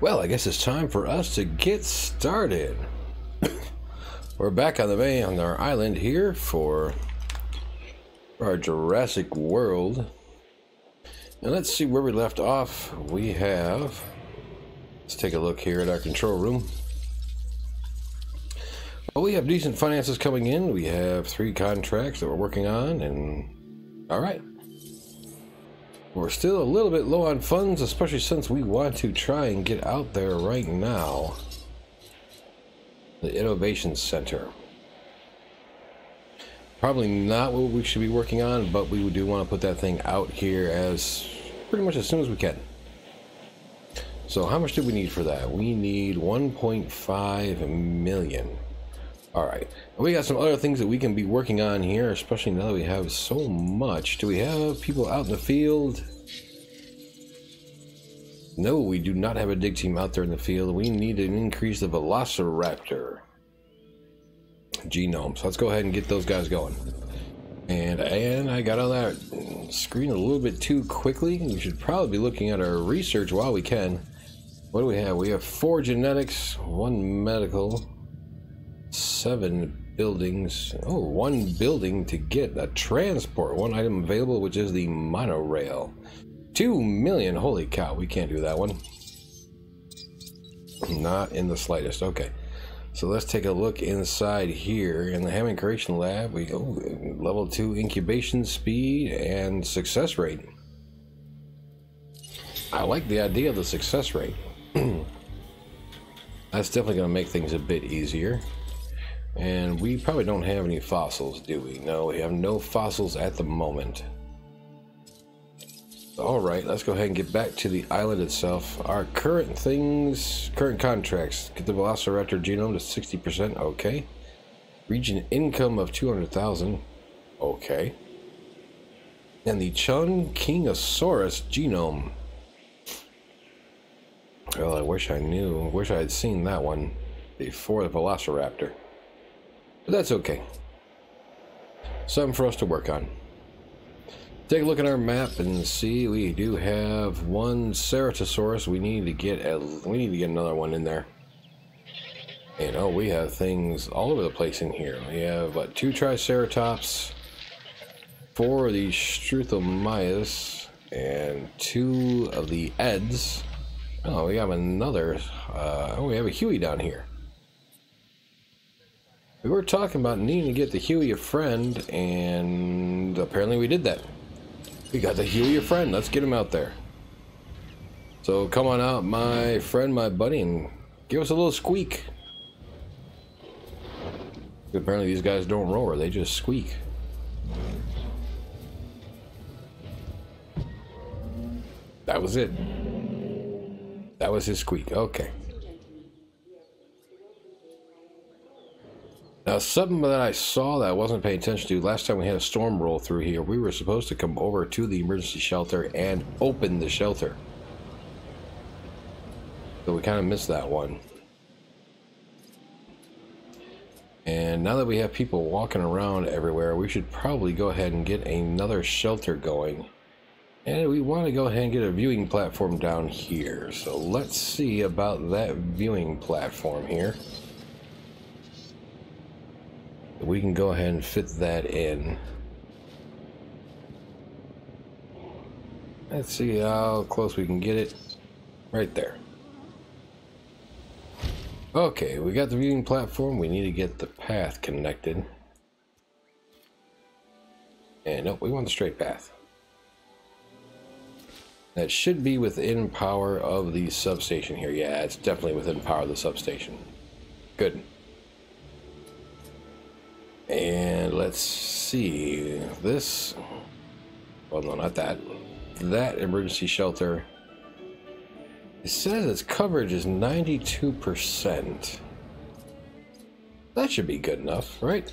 Well, I guess it's time for us to get started. We're back on the bay on our island here for our Jurassic World. And let's see where we left off. Let's take a look here at our control room. Well, we have decent finances coming in. We have 3 contracts that we're working on, and all right. We're still a little bit low on funds, especially since we want to try and get out there right now. The Innovation Center. Probably not what we should be working on, but we do want to put that thing out here as pretty much as soon as we can. So how much do we need for that? We need 1.5 million. Alright, we got some other things that we can be working on here, especially now that we have so much. Do we have people out in the field? No, we do not have a dig team out there in the field. We need to increase the Velociraptor genome. So let's go ahead and get those guys going. And I got on that screen a little bit too quickly. We should probably be looking at our research while we can. What do we have? We have 4 genetics, 1 medical, 7 buildings. Oh, 1 building to get a transport. 1 item available, which is the monorail. 2 million. Holy cow, we can't do that one. Not in the slightest. Okay. So let's take a look inside here in the Hammond Creation Lab. We go level 2 incubation speed and success rate. I like the idea of the success rate. That's definitely going to make things a bit easier. And we probably don't have any fossils, do we? No, we have no fossils at the moment. Alright, let's go ahead and get back to the island itself. Our current contracts. Get the Velociraptor genome to 60%, okay. Region income of 200,000, okay. And the Kingosaurus genome. Well, I wish I had seen that one before the Velociraptor. But that's okay. Something for us to work on. Take a look at our map and see we do have 1 Ceratosaurus. We need to get another one in there. And oh, we have things all over the place in here. We have 2 Triceratops, 4 of the Struthomyas, and 2 of the Eds. Oh, we have another. We have a Huey down here. We were talking about needing to get the Huey a friend, and apparently we did that. We got the Huey a friend. Let's get him out there. So come on out, my friend, my buddy, and give us a little squeak. Apparently these guys don't roar, they just squeak. That was it. That was his squeak. Okay. Now, something that I saw that I wasn't paying attention to, last time we had a storm roll through here, we were supposed to come over to the emergency shelter and open the shelter. So we kind of missed that one. And now that we have people walking around everywhere, we should probably go ahead and get another shelter going. And we want to go ahead and get a viewing platform down here. So let's see about that viewing platform here. We can go ahead and fit that in. Let's see how close we can get it. Right there. Okay, we got the viewing platform. We need to get the path connected. And nope, we want the straight path. That should be within power of the substation here. Yeah, it's definitely within power of the substation. Good. And let's see this. Well, no, not that. That emergency shelter. It says its coverage is 92%. That should be good enough, right?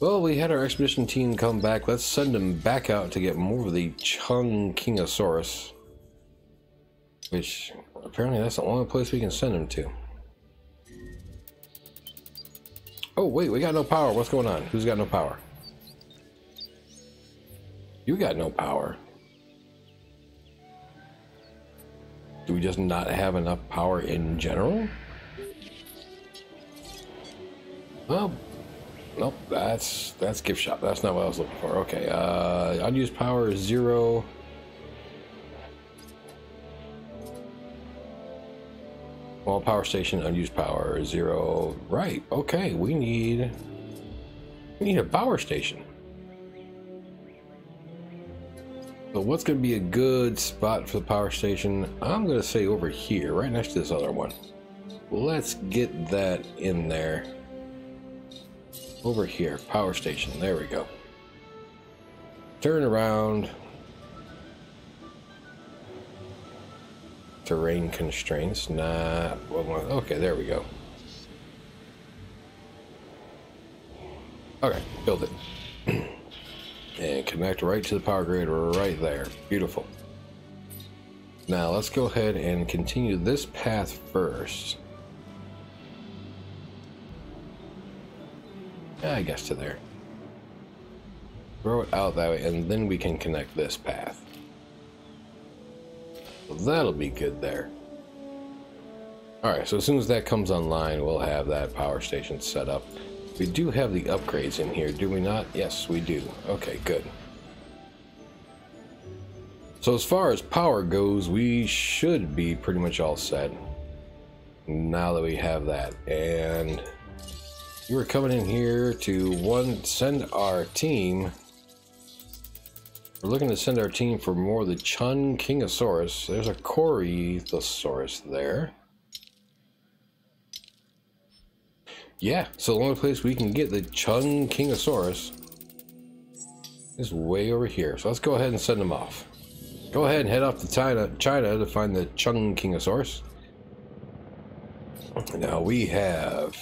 Well, we had our expedition team come back. Let's send them back out to get more of the Kingosaurus. Which, apparently that's the only place we can send them to. Oh, wait, we got no power. What's going on? Who's got no power? You got no power. Do we just not have enough power in general? Well, nope, that's gift shop. That's not what I was looking for. Okay, unused power is 0. Small power station, unused power is 0. Right, okay, we need a power station. So what's going to be a good spot for the power station? I'm going to say over here, right next to this other one. Let's get that in there. Over here, power station. There we go. Turn around. Terrain constraints. Nah. Okay, there we go. Okay, build it. And connect right to the power grid right there. Beautiful. Now let's go ahead and continue this path first. I guess to there. Throw it out that way, and then we can connect this path. So that'll be good there. Alright, so as soon as that comes online, we'll have that power station set up. We do have the upgrades in here, do we not? Yes, we do. Okay, good. So as far as power goes, we should be pretty much all set. Now that we have that. And you were coming in here to send our team. We're looking to send our team for more of the Chun Kingosaurus. There's a Corythosaurus there. Yeah, so the only place we can get the Chun Kingosaurus is way over here. So let's go ahead and send them off. Go ahead and head off to China to find the Chun Kingosaurus. Now we have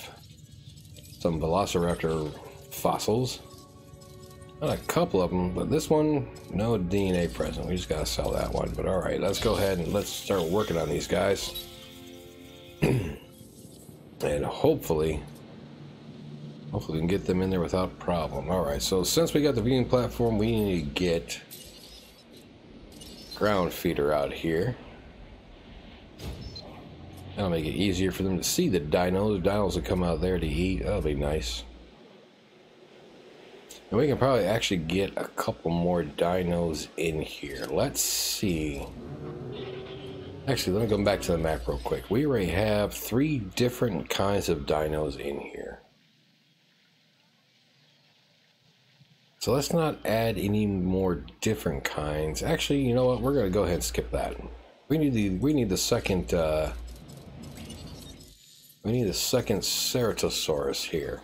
some Velociraptor fossils. Not a couple of them, but this one, no DNA present. We just gotta sell that one. But all right, let's go ahead and let's start working on these guys. And hopefully we can get them in there without problem. All right, so since we got the viewing platform, we need to get ground feeder out here. That'll make it easier for them to see the dinos. Dinos will come out there to eat. That'll be nice. And we can probably actually get a couple more dinos in here. Let's see. Actually, let me go back to the map real quick. We already have 3 different kinds of dinos in here. So let's not add any more different kinds. Actually, you know what? We're gonna go ahead and skip that. We need the second Ceratosaurus here.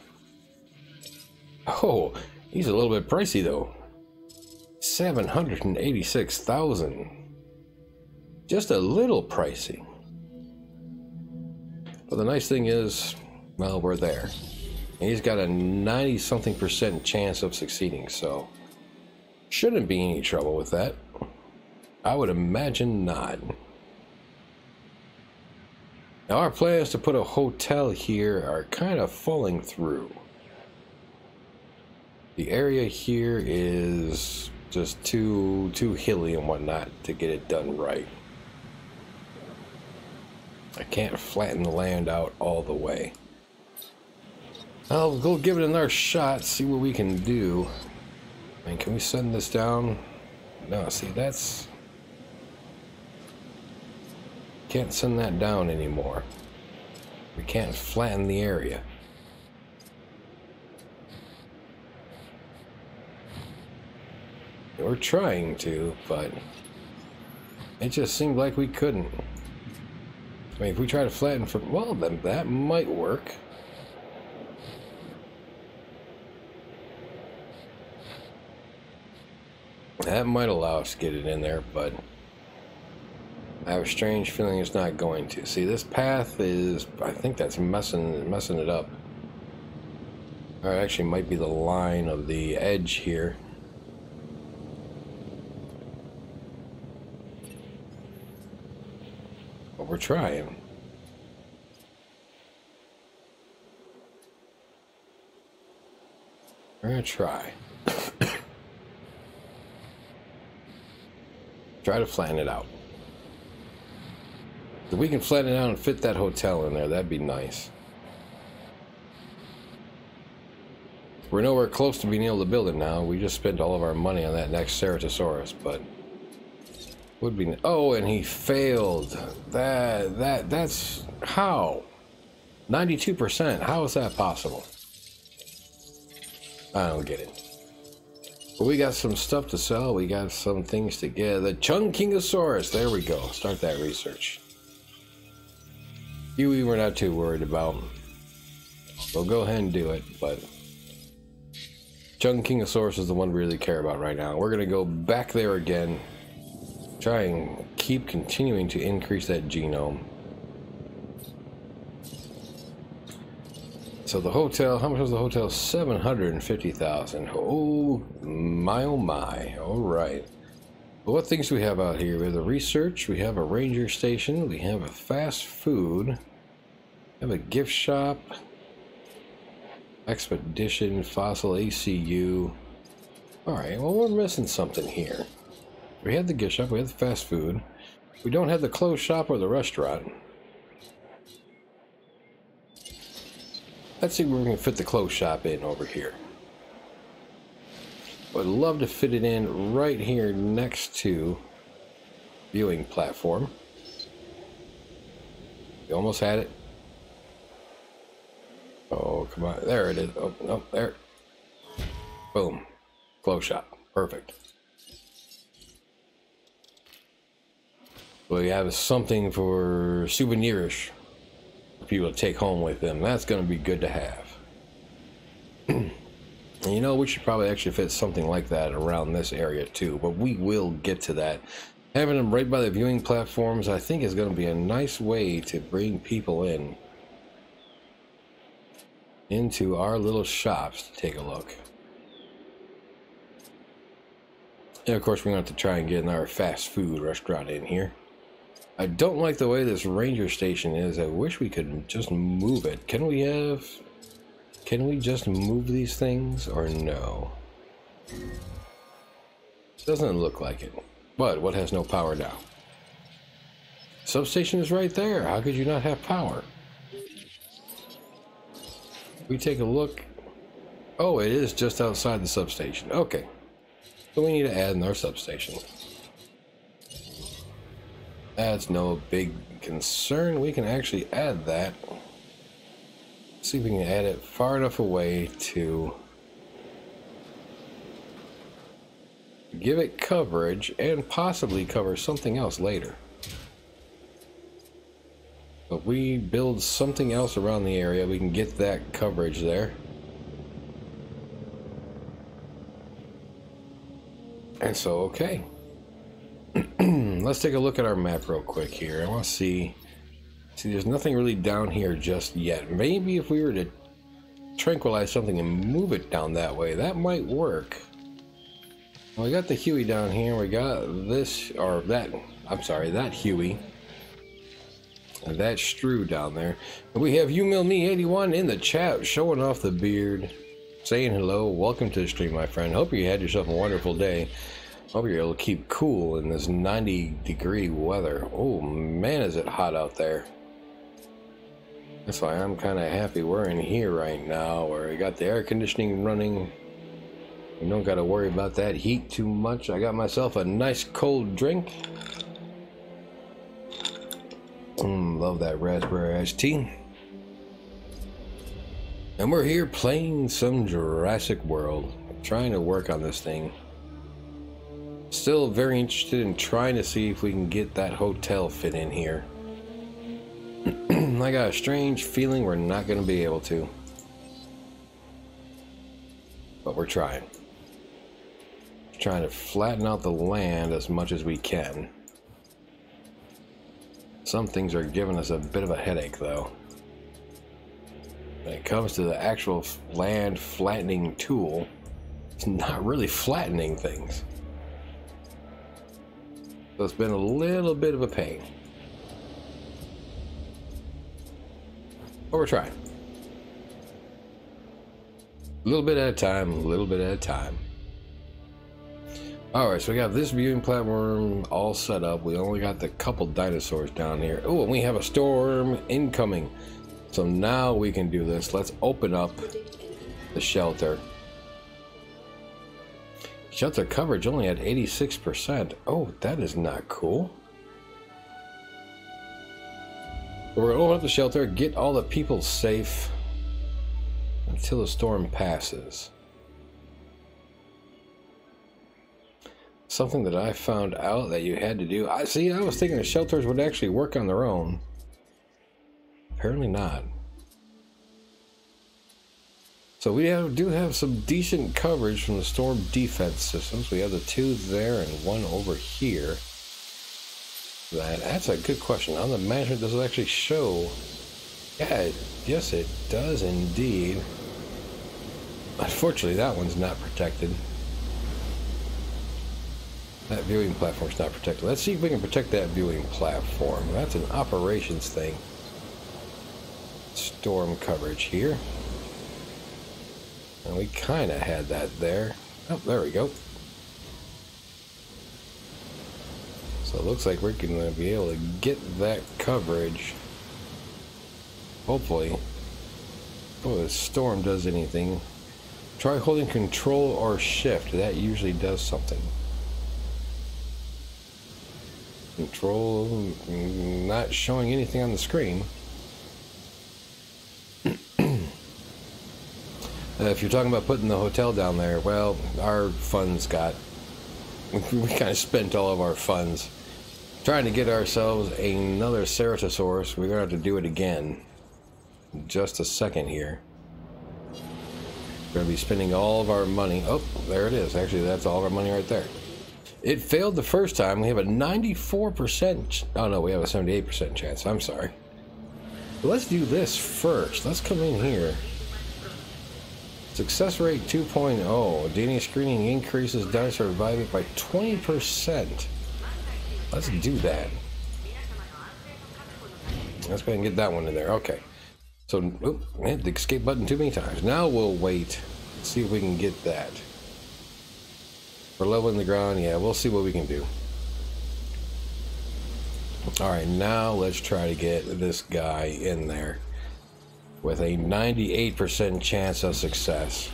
Oh, he's a little bit pricey though. 786,000. Just a little pricey. But the nice thing is, well, we're there. And he's got a 90-something% chance of succeeding, so shouldn't be any trouble with that. I would imagine not. Now our plans to put a hotel here are kind of falling through. The area here is just too hilly and whatnot to get it done right. I can't flatten the land out all the way. I'll go give it another shot, see what we can do. I mean, can we send this down? No, see, that's... Can't send that down anymore. We can't flatten the area. We're trying to, but it just seemed like we couldn't. I mean, if we try to flatten from... Well, then that might work. That might allow us to get it in there, but I have a strange feeling it's not going to. See, this path is... I think that's messing it up. Or it actually might be the line of the edge here. But we're trying. We're gonna try. Try to flatten it out. If we can flatten it out and fit that hotel in there, that'd be nice. We're nowhere close to being able to build it now. We just spent all of our money on that next Ceratosaurus, but would be. Oh, and he failed. That's how 92%. How is that possible? I don't get it. But we got some stuff to sell. We got some things to get. The Chunkingosaurus. There we go. Start that research. Huey, we're not too worried about. We'll go ahead and do it, but Chunkingosaurus is the one we really care about right now. We're gonna go back there again. Try and keep continuing to increase that genome. So the hotel, how much was the hotel? 750,000. Oh my, oh my. All right. Well, what things do we have out here? We have the research, we have a ranger station, we have a fast food, we have a gift shop, expedition, fossil, ACU. All right, well, we're missing something here. We have the gift shop, we have the fast food. We don't have the clothes shop or the restaurant. Let's see where we can fit the clothes shop in over here. I'd love to fit it in right here next to viewing platform. We almost had it. Oh, come on. There it is. Oh, no, there. Boom. Clothes shop. Perfect. We have something for souvenirs for people to take home with them. That's going to be good to have. And you know, we should probably actually fit something like that around this area too, but we will get to that. Having them right by the viewing platforms, I think, is going to be a nice way to bring people into our little shops to take a look. And of course, we're going to have to try and get our fast food restaurant in here. I don't like the way this ranger station is. I wish we could just move it. Can we just move these things, or no? Doesn't look like it. But what has no power now? Substation is right there. How could you not have power? We take a look. Oh, it is just outside the substation. Okay. So we need to add in our substation. That's no big concern. We can actually add that. See if we can add it far enough away to give it coverage and possibly cover something else later. But we build something else around the area, we can get that coverage there. And so, okay. Let's take a look at our map real quick here. I want to see, there's nothing really down here just yet. Maybe if we were to tranquilize something and move it down that way, that might work. Well, we got the Huey down here. We got this, or that, I'm sorry, that Huey. And that Stru down there. And we have YouMillMe81 in the chat, showing off the beard, saying hello. Welcome to the stream, my friend. Hope you had yourself a wonderful day. Hope you're able to keep cool in this 90-degree weather. Oh man, is it hot out there. That's why I'm kind of happy we're in here right now, where we got the air conditioning running. We don't got to worry about that heat too much. I got myself a nice cold drink. Love that raspberry iced tea. And we're here playing some Jurassic World, trying to work on this thing. Still very interested in trying to see if we can get that hotel fit in here. I got a strange feeling we're not going to be able to. But we're trying. Trying to flatten out the land as much as we can. Some things are giving us a bit of a headache, though. When it comes to the actual land flattening tool, it's not really flattening things. So it's been a little bit of a pain. But we're trying. A little bit at a time, a little bit at a time. Alright, so we got this viewing platform all set up. We only got the couple dinosaurs down here. Oh, and we have a storm incoming. So now we can do this. Let's open up the shelter. Shelter coverage only at 86%. Oh, that is not cool. We're going to open up the shelter, get all the people safe until the storm passes. Something that I found out that you had to do. I was thinking the shelters would actually work on their own. Apparently not. So we do have some decent coverage from the storm defense systems. We have the 2 there and 1 over here. That's a good question. On the management, does it actually show? Yeah, yes it does indeed. Unfortunately, that one's not protected. That viewing platform's not protected. Let's see if we can protect that viewing platform. That's an operations thing. Storm coverage here. And we kind of had that there. Oh, there we go. So it looks like we're going to be able to get that coverage. Hopefully. Oh, the storm does anything. Try holding control or shift. That usually does something. Control, not showing anything on the screen. If you're talking about putting the hotel down there, well, our funds we kind of spent all of our funds trying to get ourselves another Ceratosaurus. We're going to have to do it again. Just a second here. We're going to be spending all of our money. Oh, there it is. Actually, that's all of our money right there. It failed the first time. We have a 94%. Oh no, we have a 78% chance. I'm sorry. But let's do this first. Let's come in here. Success rate 2.0. DNA screening increases dinosaur survival by 20%. Let's do that. Let's go ahead and get that one in there. Okay. So, I hit the escape button too many times. Now we'll wait. See if we can get that. We're leveling the ground. Yeah, we'll see what we can do. Alright, now let's try to get this guy in there with a 98% chance of success.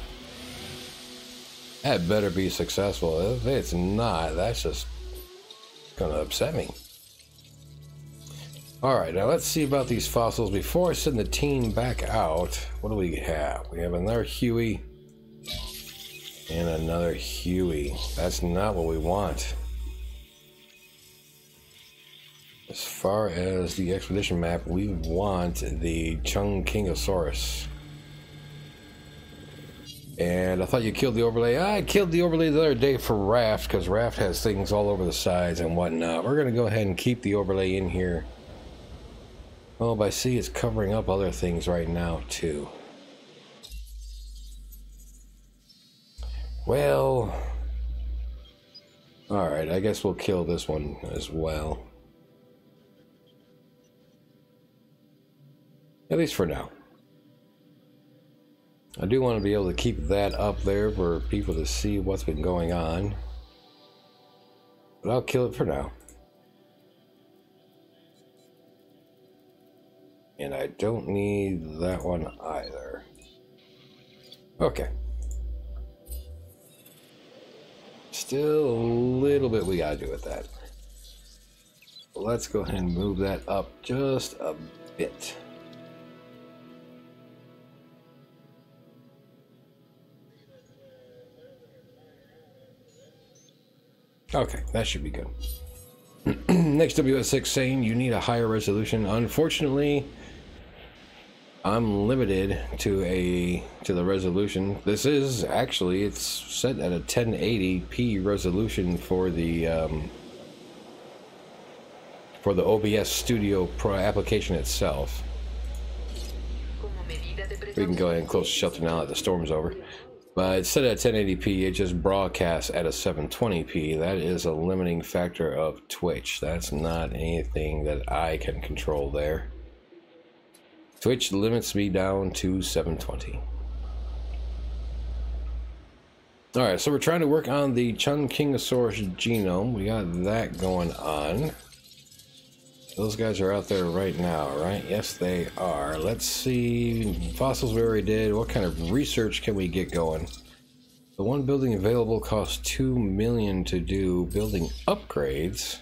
That better be successful. If it's not, that's just gonna upset me. Alright, now let's see about these fossils. Before I send the team back out, what do we have? We have another Huey and another Huey. That's not what we want. As far as the expedition map, we want the Chungkingosaurus. And I thought you killed the overlay. I killed the overlay the other day for Raft, because Raft has things all over the sides and whatnot. We're going to go ahead and keep the overlay in here. Oh, but I see it's covering up other things right now, too. Well, alright, I guess we'll kill this one as well. At least for now. I do want to be able to keep that up there for people to see what's been going on. But I'll kill it for now. And I don't need that one either. Okay. Still a little bit we gotta do with that. Let's go ahead and move that up just a bit. Okay, that should be good. Next WS6 saying you need a higher resolution. Unfortunately, I'm limited to the resolution. This is actually, it's set at a 1080p resolution for the OBS Studio Pro application itself. We can go ahead and close the shelter now that the storm's over. But it's set at 1080p, it just broadcasts at a 720p. That is a limiting factor of Twitch. That's not anything that I can control there. Twitch limits me down to 720. Alright, so we're trying to work on the Chunkingosaurus genome. We got that going on. Those guys are out there right now, right? Yes, they are. Let's see. Fossils we already did. What kind of research can we get going? The one building available costs 2 million to do. Building upgrades.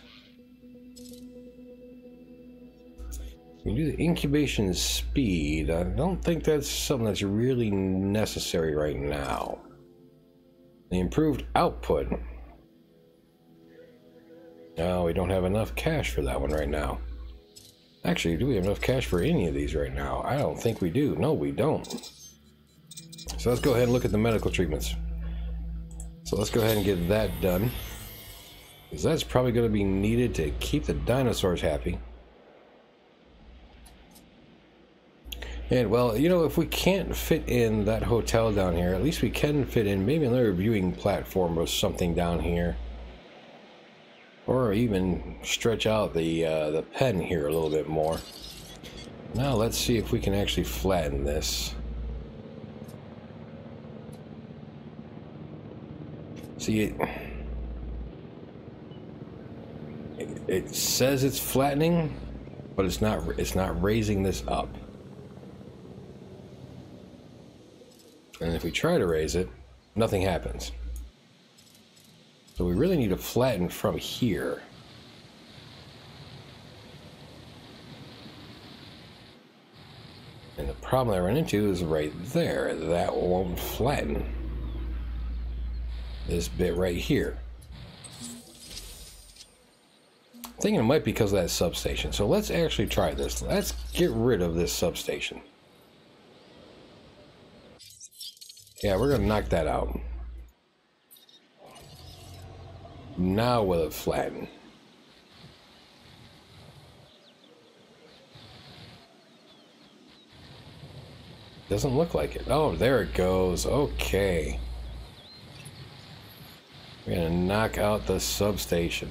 We do the incubation speed. I don't think that's something that's really necessary right now. The improved output. No, we don't have enough cash for that one right now. Actually, do we have enough cash for any of these right now? I don't think we do. No, we don't. So let's go ahead and look at the medical treatments. So let's go ahead and get that done, because that's probably going to be needed to keep the dinosaurs happy. And, well, you know, if we can't fit in that hotel down here, at least we can fit in maybe another viewing platform or something down here. Or even stretch out the pen here a little bit more. Now let's see if we can actually flatten this. See, it says it's flattening, but it's not raising this up. And if we try to raise it, nothing happens. So we really need to flatten from here. And the problem I run into is right there. That won't flatten. This bit right here. I'm thinking it might be because of that substation. So let's actually try this. Let's get rid of this substation. Yeah, we're going to knock that out. Now will it flatten? Doesn't look like it. Oh, there it goes. Okay. We're going to knock out the substation.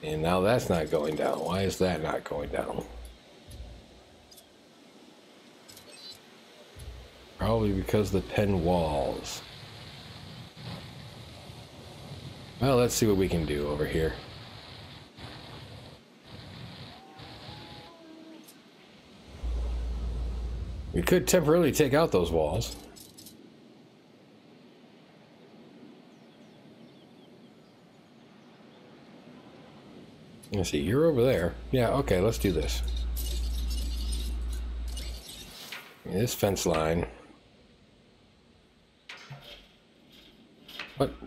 And now that's not going down. Why is that not going down? Probably because the pen walls. Well, let's see what we can do over here. We could temporarily take out those walls. Let's see, you're over there. Yeah, okay, let's do this. This fence line.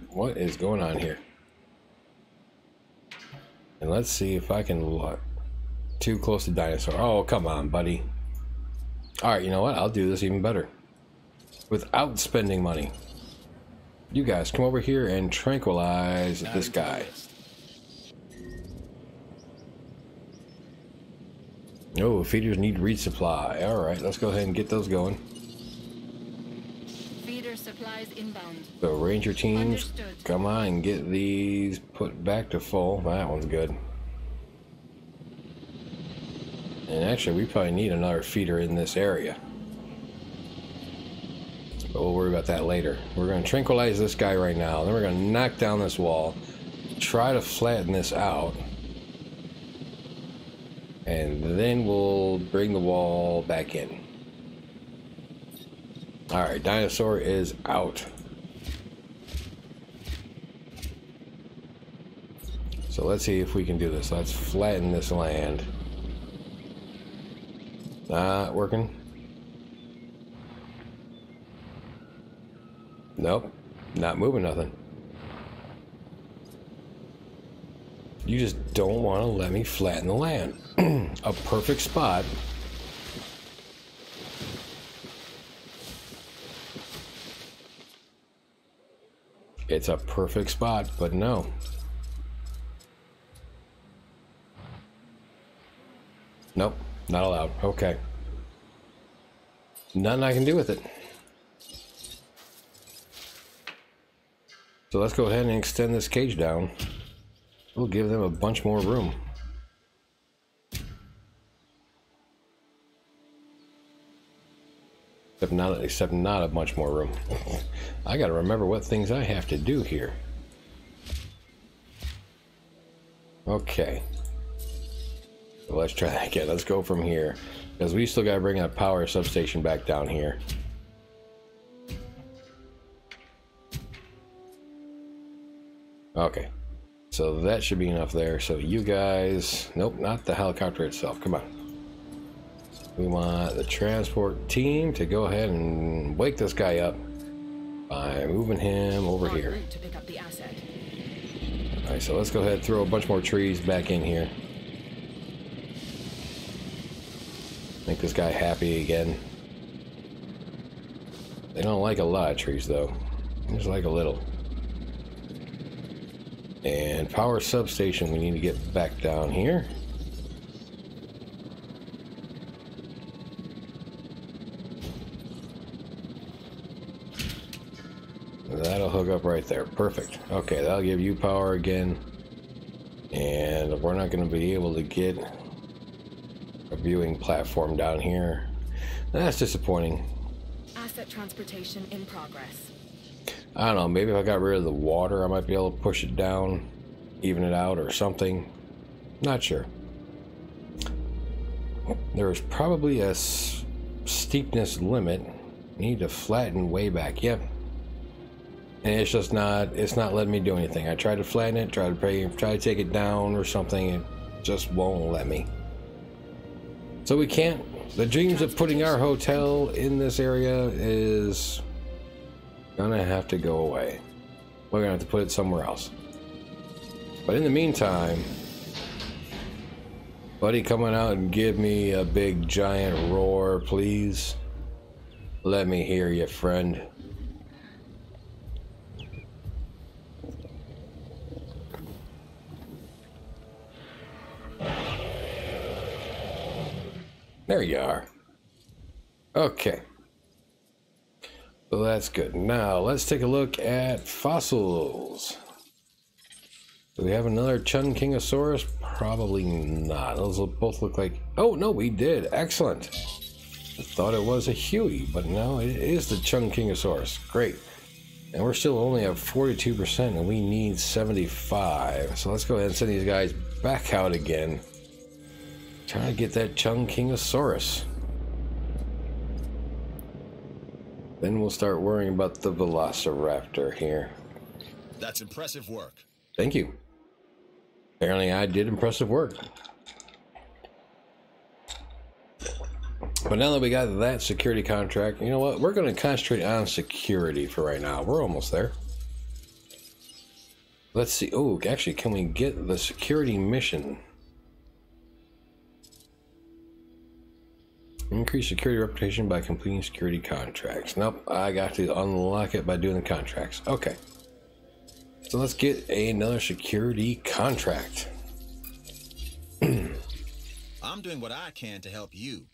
What is going on here? And let's see if I can look. Too close to dinosaur. Oh, come on, buddy. Alright, you know what? I'll do this even better. Without spending money. You guys come over here and tranquilize this guy. Oh, feeders need resupply. Alright, let's go ahead and get those going. Feeder supplies inbound. So ranger teams, Understood. come on and get these put back to full. That one's good. And actually, we probably need another feeder in this area. But we'll worry about that later. We're going to tranquilize this guy right now. Then we're going to knock down this wall. Try to flatten this out. And then we'll bring the wall back in. Alright, dinosaur is out. So let's see if we can do this. Let's flatten this land. Not working. Nope, not moving nothing. You just don't want to let me flatten the land. A perfect spot. It's a perfect spot, but no. Nope, not allowed. Okay. Nothing I can do with it. So let's go ahead and extend this cage down. We'll give them a bunch more room. Except not a much more room. I gotta remember what things I have to do here. Okay. So let's try that again. Let's go from here. Because we still gotta bring that power substation back down here. Okay. So that should be enough there. So you guys... Nope, not the helicopter itself. Come on. We want the transport team to go ahead and wake this guy up by moving him over here. To pick up the asset. Alright, so let's go ahead and throw a bunch more trees back in here. Make this guy happy again. They don't like a lot of trees though. They just like a little. And power substation, we need to get back down here. That'll hook up right there. Perfect. Okay, that'll give you power again. And we're not going to be able to get a viewing platform down here. That's disappointing. Asset transportation in progress. I don't know, maybe if I got rid of the water, I might be able to push it down, even it out or something. Not sure. There's probably a steepness limit. Need to flatten way back. Yep. And it's just not, it's not letting me do anything. I tried to flatten it, try to take it down or something. It just won't let me. So we can't, the dreams of putting our hotel in this area is gonna have to go away. We're gonna have to put it somewhere else. But in the meantime, buddy, coming out and give me a big giant roar, please. Let me hear you, friend. There you are. Okay. So that's good. Now let's take a look at fossils. Do we have another Chunkingosaurus? Probably not. Those both look like... Oh, no, we did. Excellent. I thought it was a Huey, but no, it is the Chunkingosaurus. Great. And we're still only at 42%, and we need 75. So let's go ahead and send these guys back out again. Trying to get that Chunkingosaurus. Then we'll start worrying about the Velociraptor here. That's impressive work. Thank you. Apparently I did impressive work. But now that we got that security contract, you know what? We're going to concentrate on security for right now. We're almost there. Let's see. Oh, actually, can we get the security mission? Increase security reputation by completing security contracts. Nope, I got to unlock it by doing the contracts. Okay. So let's get another security contract. I'm doing what I can to help you.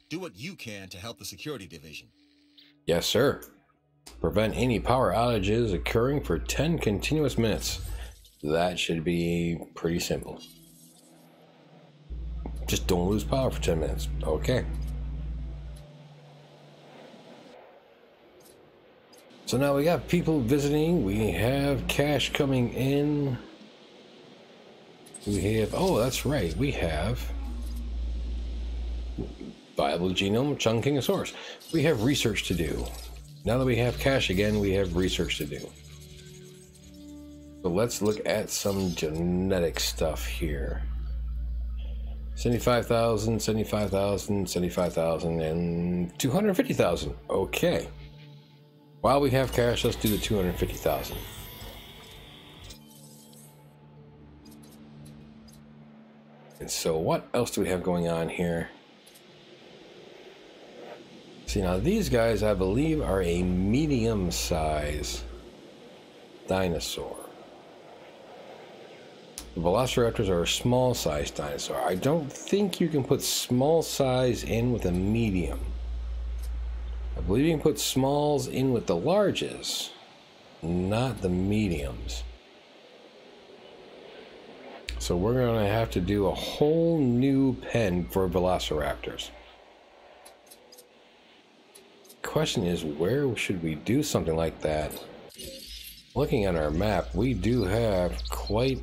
Do what you can to help the security division. Yes, sir. Prevent any power outages occurring for 10 continuous minutes. That should be pretty simple. Just don't lose power for 10 minutes. Okay. So now we got people visiting. We have cash coming in. We have, oh, that's right. We have viable genome Chunkingosaurus. We have research to do. Now that we have cash again, we have research to do. So let's look at some genetic stuff here. 75,000, 75,000, 75,000, and 250,000. Okay. While we have cash, let's do the 250,000. And so what else do we have going on here? See, now these guys, I believe, are a medium-size dinosaur. The Velociraptors are a small-sized dinosaur. I don't think you can put small size in with a medium. I believe you can put smalls in with the larges, not the mediums. So we're going to have to do a whole new pen for Velociraptors. question is, where should we do something like that? Looking at our map, we do have quite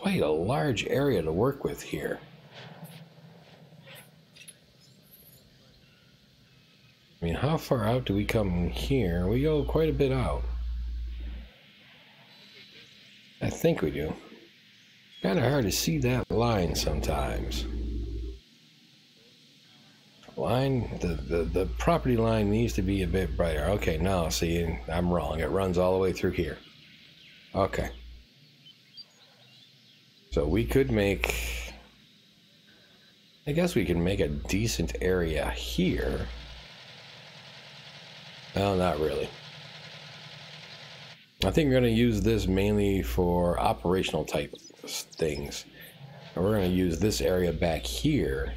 a large area to work with here. I mean, how far out do we come here? We go quite a bit out. I think we do. Kind of hard to see that line sometimes. The property line needs to be a bit brighter. Okay, now see, I'm wrong. It runs all the way through here. Okay. So we could make... I guess we can make a decent area here. Well, not really. I think we're going to use this mainly for operational type things. And we're going to use this area back here.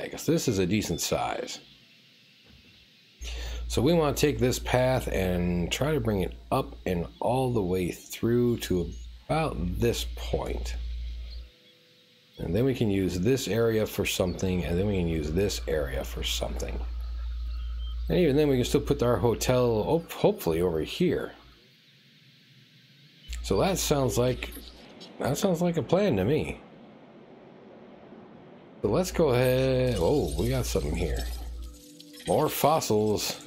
I guess this is a decent size. So we want to take this path and try to bring it up and all the way through to about this point. And then we can use this area for something, and then we can use this area for something. And even then we can still put our hotel hopefully over here. So that sounds like a plan to me. So let's go ahead. Oh, we got something here. More fossils.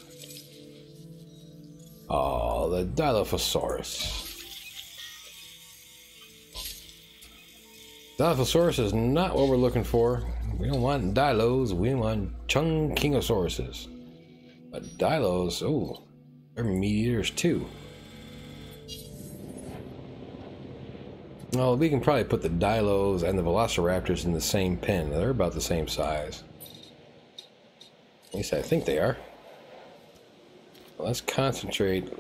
Oh, the Dilophosaurus. Dilophosaurus is not what we're looking for. We don't want Dilos, we want Chunkingosauruses. But Dilos, oh, they're meat eaters too. Well, we can probably put the Dilos and the Velociraptors in the same pen. They're about the same size. At least I think they are. Let's concentrate.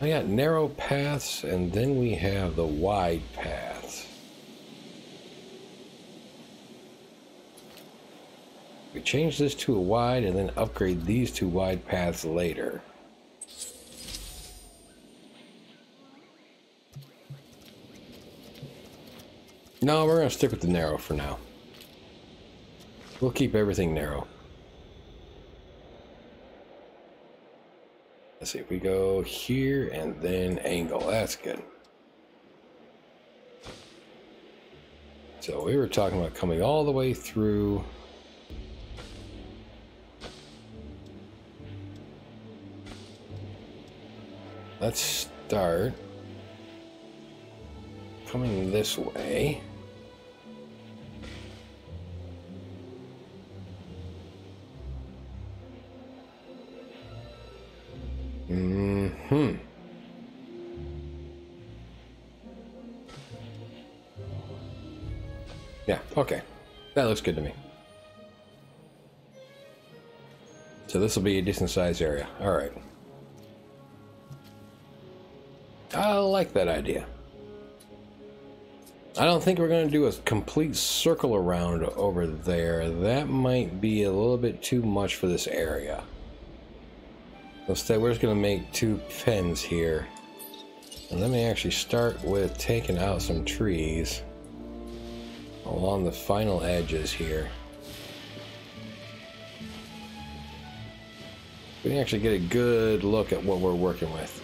I got narrow paths, and then we have the wide paths. We change this to a wide and then upgrade these to wide paths later. No, we're going to stick with the narrow for now. We'll keep everything narrow. Let's see, if we go here and then angle, that's good. So we were talking about coming all the way through. Let's start coming this way. Yeah, okay. That looks good to me. So this will be a decent sized area. Alright. I like that idea. I don't think we're going to do a complete circle around over there. That might be a little bit too much for this area. Instead, we're just going to make two pens here. And let me actually start with taking out some trees along the final edges here. We can actually get a good look at what we're working with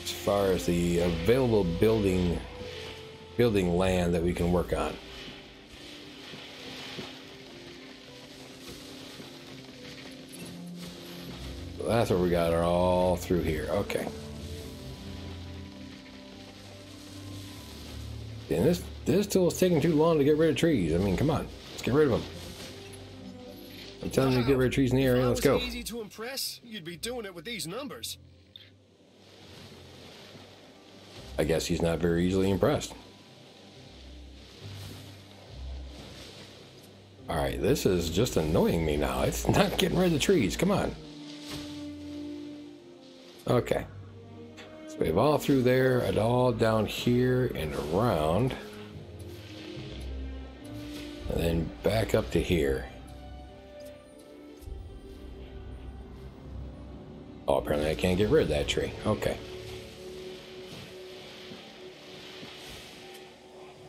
as far as the available building land that we can work on. So that's what we got all through here. Okay. And this tool is taking too long to get rid of trees. I mean, come on, let's get rid of them. I'm telling you to get rid of trees in the area. Let's go. If it was easy to impress, you'd be doing it with these numbers. I guess he's not very easily impressed. All right, this is just annoying me now. It's not getting rid of the trees. Come on. Okay. So we have all through there and all down here and around. And then back up to here. Oh, apparently I can't get rid of that tree. Okay.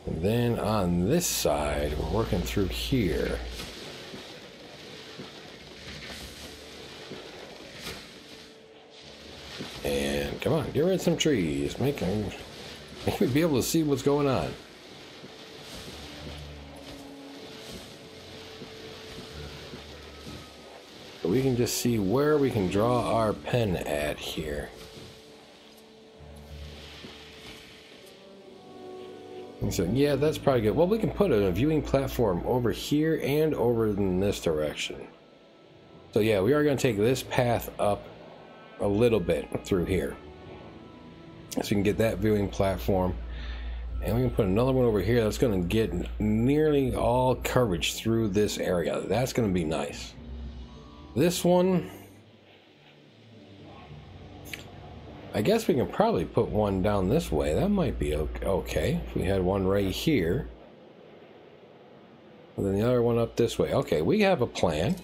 And then on this side, we're working through here. And come on, get rid of some trees. Make me be able to see what's going on. So we can just see where we can draw our pen at here. And so, yeah, that's probably good. Well, we can put a viewing platform over here and over in this direction. So yeah, we are going to take this path up a little bit through here. So we can get that viewing platform. And we can put another one over here that's going to get nearly all coverage through this area. That's going to be nice. This one, I guess we can probably put one down this way. That might be okay. If we had one right here. And then the other one up this way. Okay, we have a plan.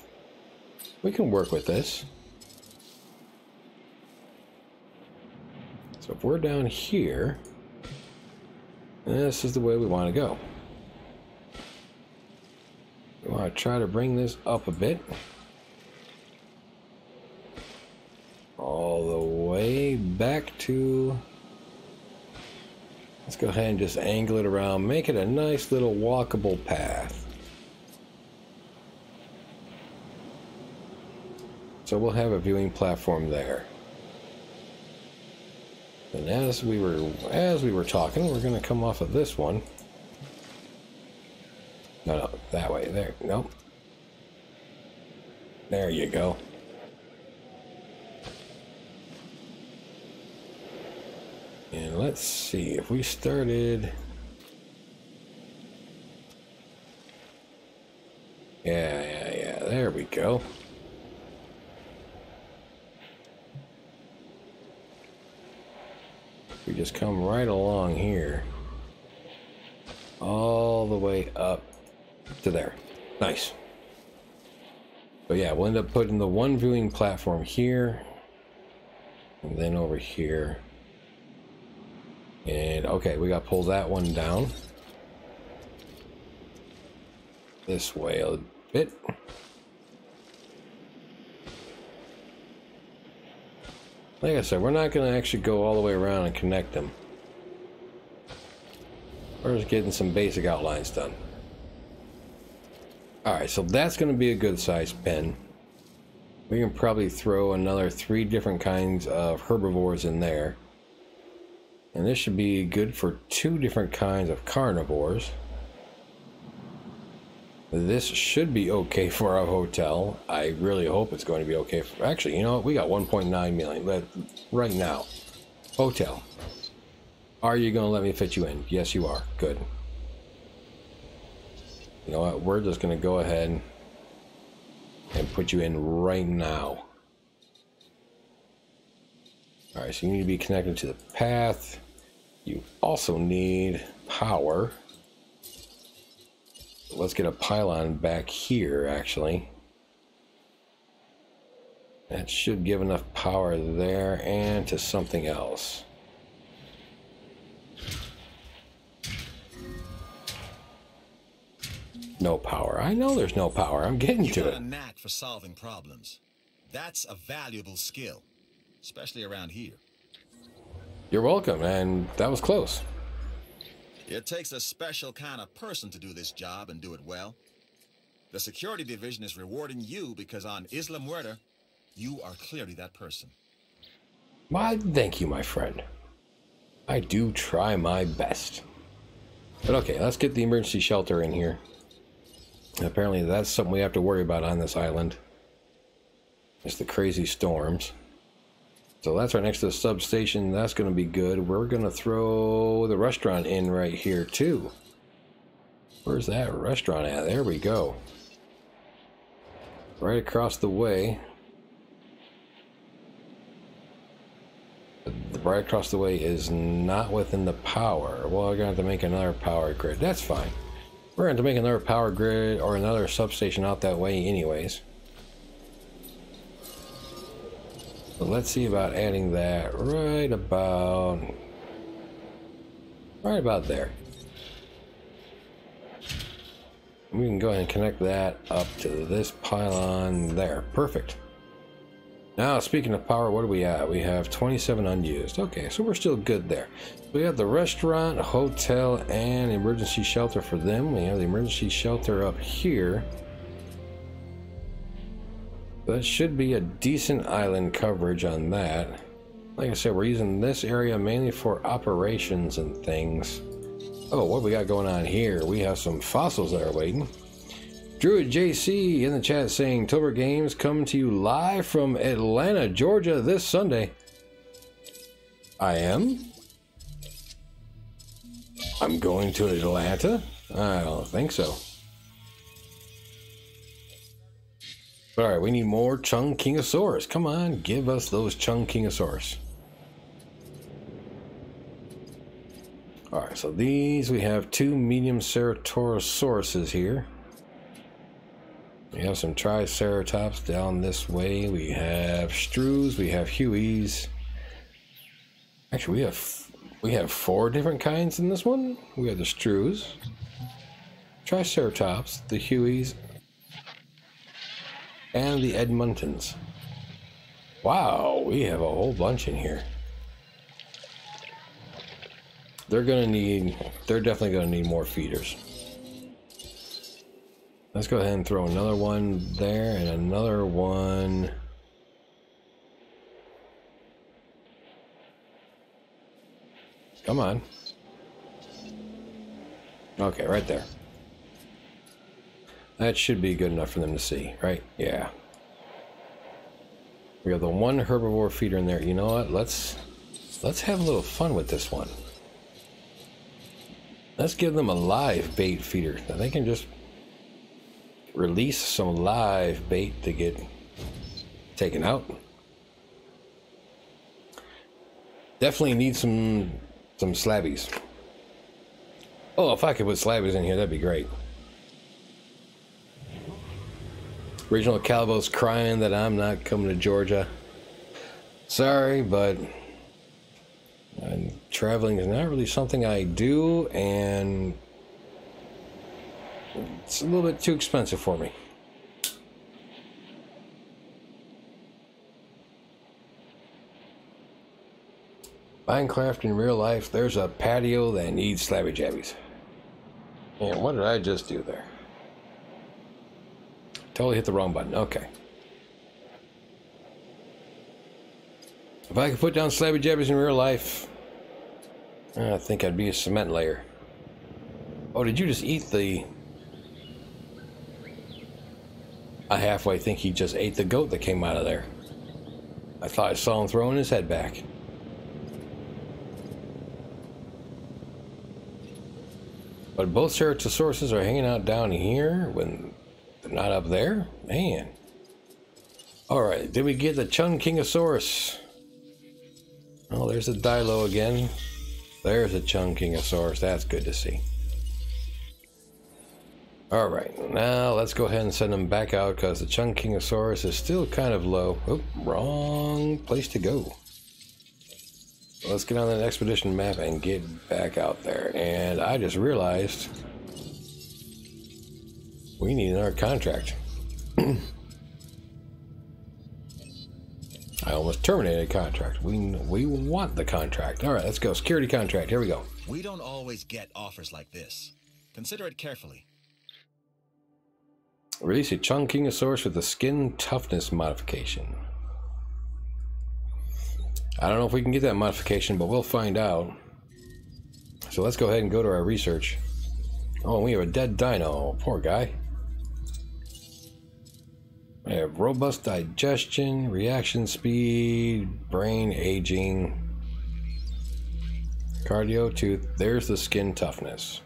We can work with this. So if we're down here, this is the way we want to go. We want to try to bring this up a bit. All the way back to... Let's go ahead and just angle it around. Make it a nice little walkable path. So we'll have a viewing platform there. And as we were talking, we're going to come off of this one. No, that way. There. Nope. There you go. And let's see if we started. Yeah. There we go. We just come right along here, all the way up to there. Nice. So yeah, we'll end up putting the one viewing platform here, and then over here. And okay, we got to pull that one down this way a bit. Like I said, we're not going to actually go all the way around and connect them. We're just getting some basic outlines done. Alright, so that's going to be a good size pen. We can probably throw another 3 different kinds of herbivores in there. And this should be good for 2 different kinds of carnivores. This should be okay for our hotel. I really hope it's going to be okay for... Actually, you know what? We got 1.9 million right now. Hotel. Are you going to let me fit you in? Yes, you are. Good. You know what? We're just going to go ahead and put you in right now. Alright, so you need to be connected to the path. You also need power. Let's get a pylon back here, actually. That should give enough power there and to something else. No power. I know there's no power. I'm getting to it. You got a knack for solving problems. That's a valuable skill, especially around here. You're welcome, and that was close. It takes a special kind of person to do this job and do it well. The security division is rewarding you because on Isla Muerta, you are clearly that person. Why, thank you, my friend. I do try my best. But okay, let's get the emergency shelter in here. Apparently that's something we have to worry about on this island. It's the crazy storms. So that's right next to the substation. That's going to be good. We're going to throw the restaurant in right here too. Where's that restaurant at? There we go. Right across the way. Right across the way is not within the power. Well, we're going to have to make another power grid. That's fine. We're going to have to make another power grid or another substation out that way anyways. So let's see about adding that right about there. we can go ahead and connect that up to this pylon there. Perfect. Now, speaking of power, what do we have? We have 27 unused. Okay, so we're still good there. We have the restaurant, hotel, and emergency shelter for them. We have the emergency shelter up here. That should be a decent island coverage on that. Like I said, we're using this area mainly for operations and things. Oh, what we got going on here? We have some fossils that are waiting. Druid JC in the chat saying, Tolbert Games coming to you live from Atlanta, Georgia this Sunday. I am? I'm going to Atlanta? I don't think so. Alright, we need more Chungkingosaurus. Come on, give us those Chungkingosaurus. Alright, so these, we have 2 medium Ceratosauruses here. We have some Triceratops down this way. We have Strews, we have Hueys. Actually, we have 4 different kinds in this one. We have the Strews, Triceratops, the Hueys, and the Edmontons. Wow, we have a whole bunch in here. They're definitely gonna need more feeders. Let's go ahead and throw another one there and another one. Come on. Okay, right there. That should be good enough for them to see, right? Yeah. We have the 1 herbivore feeder in there. You know what? Let's have a little fun with this one. Let's give them a live bait feeder. Now they can just release some live bait to get taken out. Definitely need some slabbies. Oh, if I could put slabbies in here, that'd be great. Regional Calvo's crying that I'm not coming to Georgia. Sorry, but traveling is not really something I do, and it's a little bit too expensive for me. Minecraft in real life, there's a patio that needs slabby jabbies. And what did I just do there? Totally hit the wrong button. Okay. If I could put down slabby jabbies in real life, I think I'd be a cement layer. Oh, did you just eat the... I halfway think he just ate the goat that came out of there. I thought I saw him throwing his head back. But both Ceratosauruses are hanging out down here when they're not up there? Man. Alright, did we get the Chungkingosaurus? Oh, there's a Dilo again. There's a Chungkingosaurus. That's good to see. Alright, now let's go ahead and send them back out because the Chungkingosaurus is still kind of low. Oop, wrong place to go. Let's get on that expedition map and get back out there. And I just realized we need another contract. I almost terminated a contract. We want the contract. All right, let's go. Security contract. Here we go. We don't always get offers like this. Consider it carefully. Release a Chungkingosaurus with the skin toughness modification. I don't know if we can get that modification, but we'll find out. So let's go ahead and go to our research. Oh, we have a dead dino. Poor guy. We have robust digestion, reaction speed, brain aging, cardio tooth. There's the skin toughness.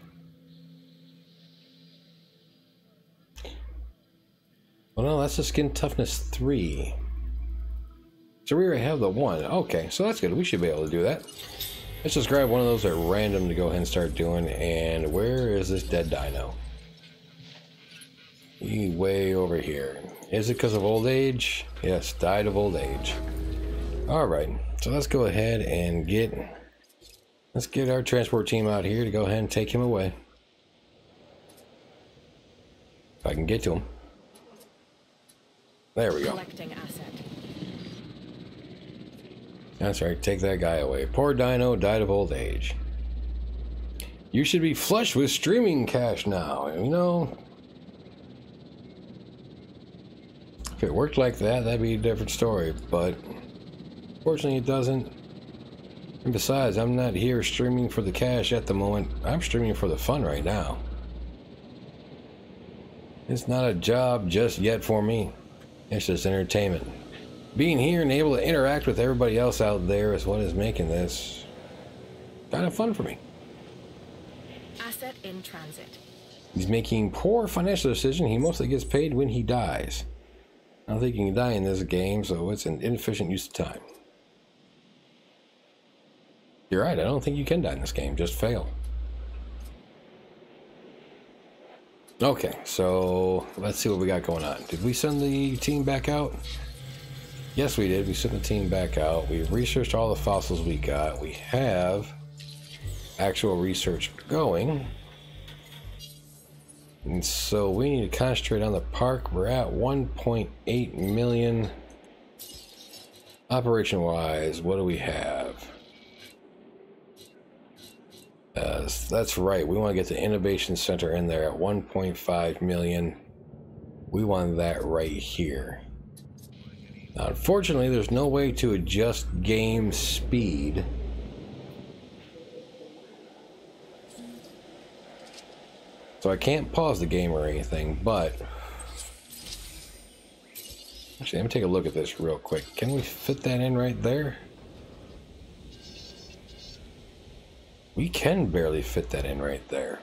Well, no, that's the skin toughness 3. So we already have the 1. Okay, so that's good. We should be able to do that. Let's just grab one of those at random to go ahead and start doing. And where is this dead dino? He way over here. Is it because of old age? Yes, died of old age. Alright, so let's go ahead and let's get our transport team out here to go ahead and take him away. If I can get to him. There we go. Collecting asset. That's right, take that guy away. Poor Dino died of old age. You should be flush with streaming cash now, you know? If it worked like that, that'd be a different story, but fortunately it doesn't. And besides, I'm not here streaming for the cash at the moment. I'm streaming for the fun right now. It's not a job just yet for me. It's just entertainment. Being here and able to interact with everybody else out there is what is making this kind of fun for me. Asset in transit. He's making poor financial decisions. He mostly gets paid when he dies. I don't think he can die in this game, so it's an inefficient use of time. You're right, I don't think you can die in this game. Just fail. Okay, so let's see what we got going on. Did we send the team back out? Yes, we did. We sent the team back out. We researched all the fossils we got. We have actual research going. And so we need to concentrate on the park. We're at 1.8 million. Operation-wise, what do we have? That's right. We want to get the Innovation Center in there at 1.5 million. We want that right here. Now, unfortunately, there's no way to adjust game speed. So I can't pause the game or anything, but actually, let me take a look at this real quick. Can we fit that in right there? We can barely fit that in right there.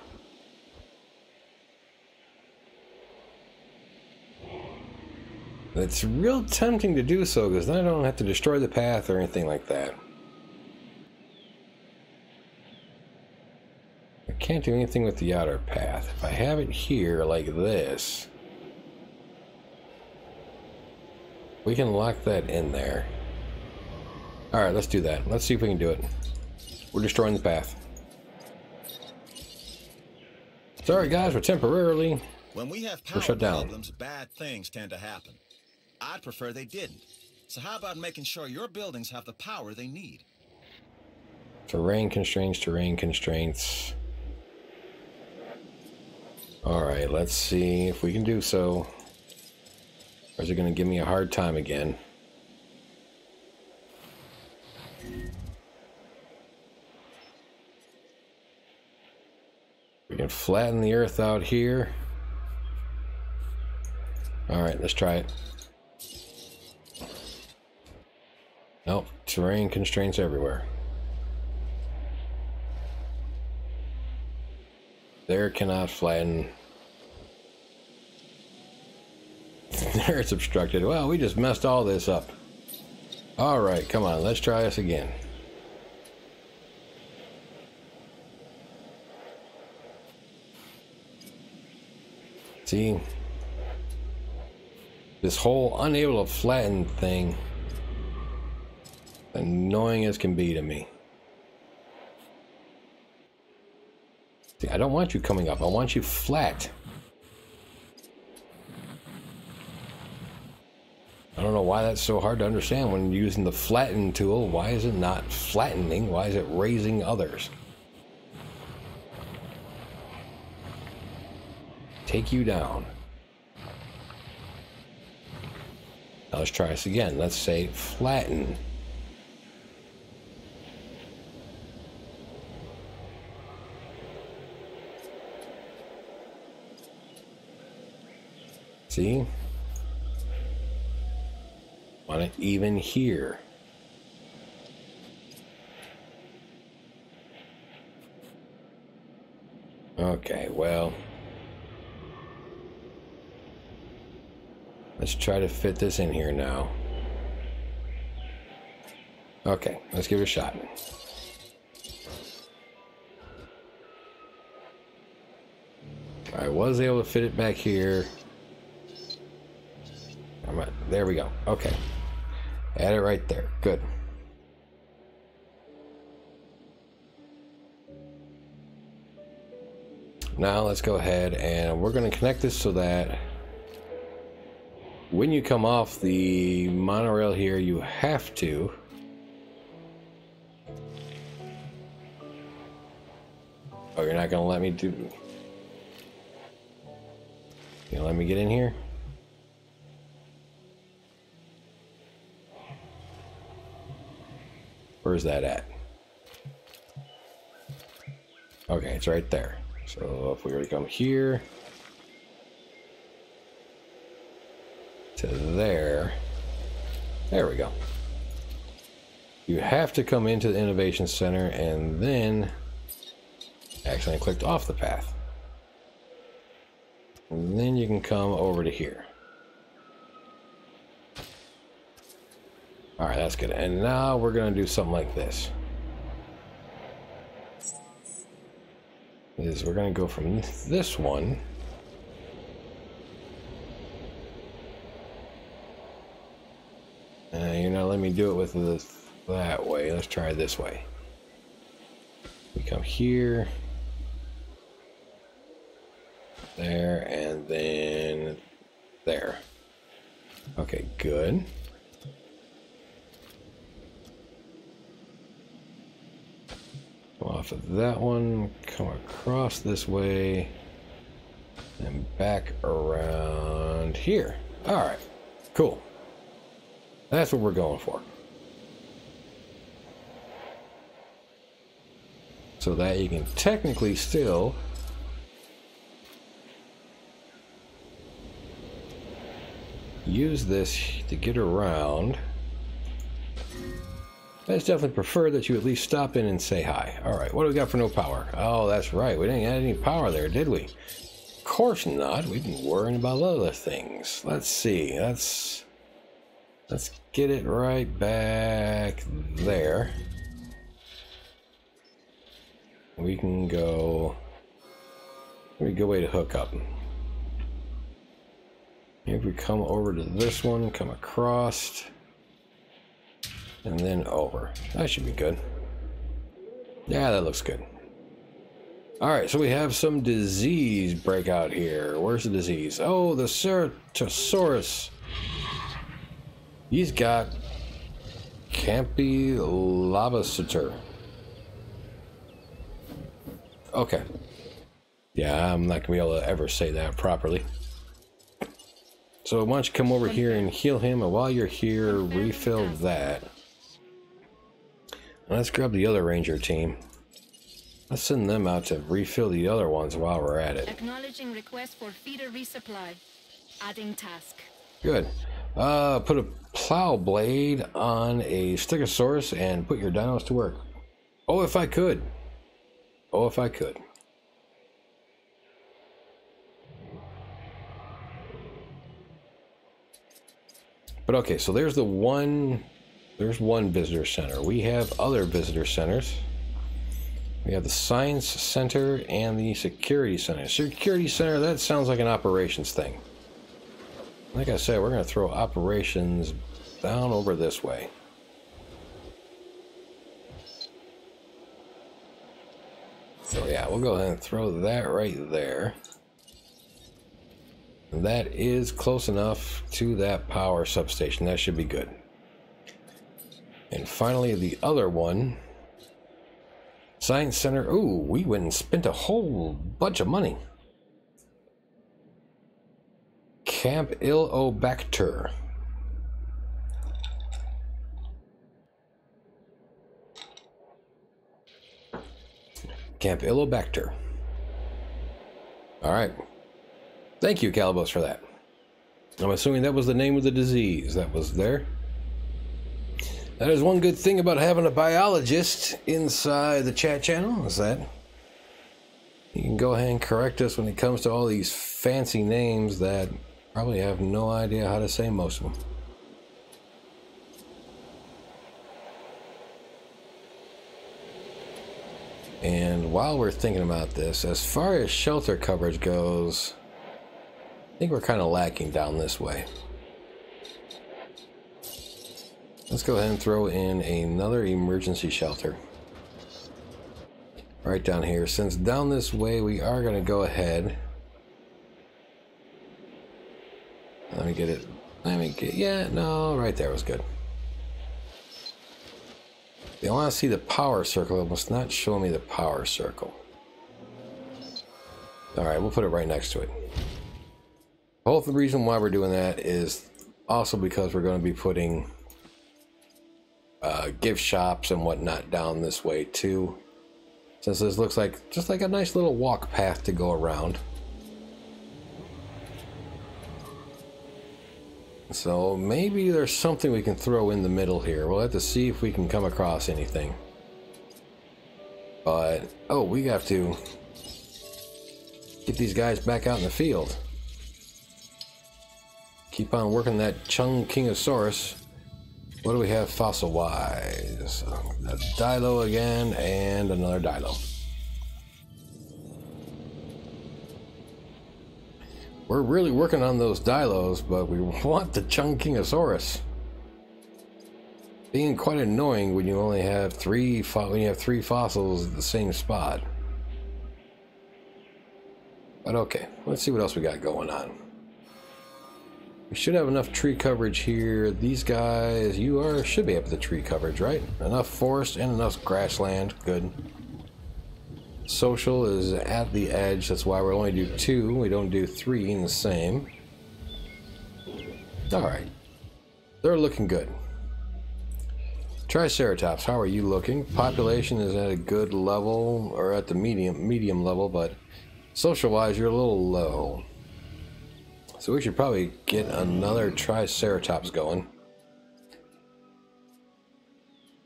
It's real tempting to do so because then I don't have to destroy the path or anything like that. I can't do anything with the outer path. If I have it here like this, we can lock that in there. Alright, let's do that. Let's see if we can do it. We're destroying the path. Sorry guys, we're temporarily... When we have power shut down. problems, bad things tend to happen. I'd prefer they didn't. So how about making sure your buildings have the power they need? Terrain constraints, terrain constraints. Alright, let's see if we can do so. Or is it going to give me a hard time again? We can flatten the earth out here. Alright, let's try it. Nope, terrain constraints everywhere. There cannot flatten. There it's obstructed. Well, we just messed all this up. Alright, come on, let's try this again. See? This whole unable to flatten thing, annoying as can be to me. See, I don't want you coming up. I want you flat. I don't know why that's so hard to understand when using the flatten tool. Why is it not flattening? Why is it raising others? Take you down. Now let's try this again. Let's say flatten. See? Want it even here. Okay, well. Let's try to fit this in here now. Okay, let's give it a shot. I was able to fit it back here. There we go. Okay. Add it right there. Good. Now let's go ahead and we're going to connect this so that when you come off the monorail here, you have to oh, you're not going to let me do... You gonna let me get in here? Where's that at? Okay, it's right there. So if we were to come here to there, there we go. You have to come into the Innovation Center and then actually I clicked off the path. And then you can come over to here. Alright, that's good. And now we're going to do something like this. We're going to go from this one you're not letting me do it with this that way. Let's try it this way. We come here, there, and then there. Okay, good. Come off of that one, come across this way, and back around here. Alright, cool. That's what we're going for. So that you can technically still use this to get around. I just definitely prefer that you at least stop in and say hi. Alright, what do we got for no power? Oh, that's right. We didn't add any power there, did we? Of course not. We've been worrying about other things. Let's see. Let's get it right back there. We can go... Maybe a good way to hook up. If we come over to this one, come across... and then over. That should be good. Yeah, that looks good. Alright, so we have some disease breakout here. Where's the disease? Oh, the Ceratosaurus. He's got Campylobacter. Okay. Yeah, I'm not going to be able to ever say that properly. So why don't you come over here and heal him, and while you're here, refill that. Let's grab the other ranger team. Let's send them out to refill the other ones while we're at it. Acknowledging request for feeder resupply. Adding task. Good. Put a plow blade on a Stegosaurus and put your dinos to work. Oh, if I could. Oh, if I could. But okay, so there's the one... There's one visitor center. We have other visitor centers. We have the Science Center and the Security Center. Security Center, that sounds like an operations thing. Like I said, we're going to throw operations down over this way. So yeah, we'll go ahead and throw that right there. And that is close enough to that power substation. That should be good. And finally, the other one, Science Center. Ooh, we went and spent a whole bunch of money. Campylobacter. Campylobacter. All right. Thank you, Calibos, for that. I'm assuming that was the name of the disease that was there. That is one good thing about having a biologist inside the chat channel, is that you can go ahead and correct us when it comes to all these fancy names that probably have no idea how to say most of them. And while we're thinking about this, as far as shelter coverage goes, I think we're kind of lacking down this way. Let's go ahead and throw in another emergency shelter. right down here. Since down this way, we are going to go ahead. Let me get it. Yeah, no, right there was good. They want to see the power circle. It must not show me the power circle. Alright, we'll put it right next to it. The whole reason why we're doing that is also because we're going to be putting gift shops and whatnot down this way too. Since this looks like just like a nice little walk path to go around. So maybe there's something we can throw in the middle here. We'll have to see if we can come across anything. But, oh, we have to get these guys back out in the field. Keep on working that Chung Kingosaurus. What do we have fossil-wise? A Dilo again, and another Dilo. We're really working on those Dilos, but we want the Chung Kingosaurus. Being quite annoying when you only have three fossils at the same spot. But okay, let's see what else we got going on. We should have enough tree coverage here. These guys, should be up to the tree coverage, right? Enough forest and enough grassland. Good. Social is at the edge. That's why we only do 2. We don't do 3 in the same. Alright. They're looking good. Triceratops, how are you looking? Population is at a good level, or at the medium level, but social-wise, you're a little low. So we should probably get another Triceratops going.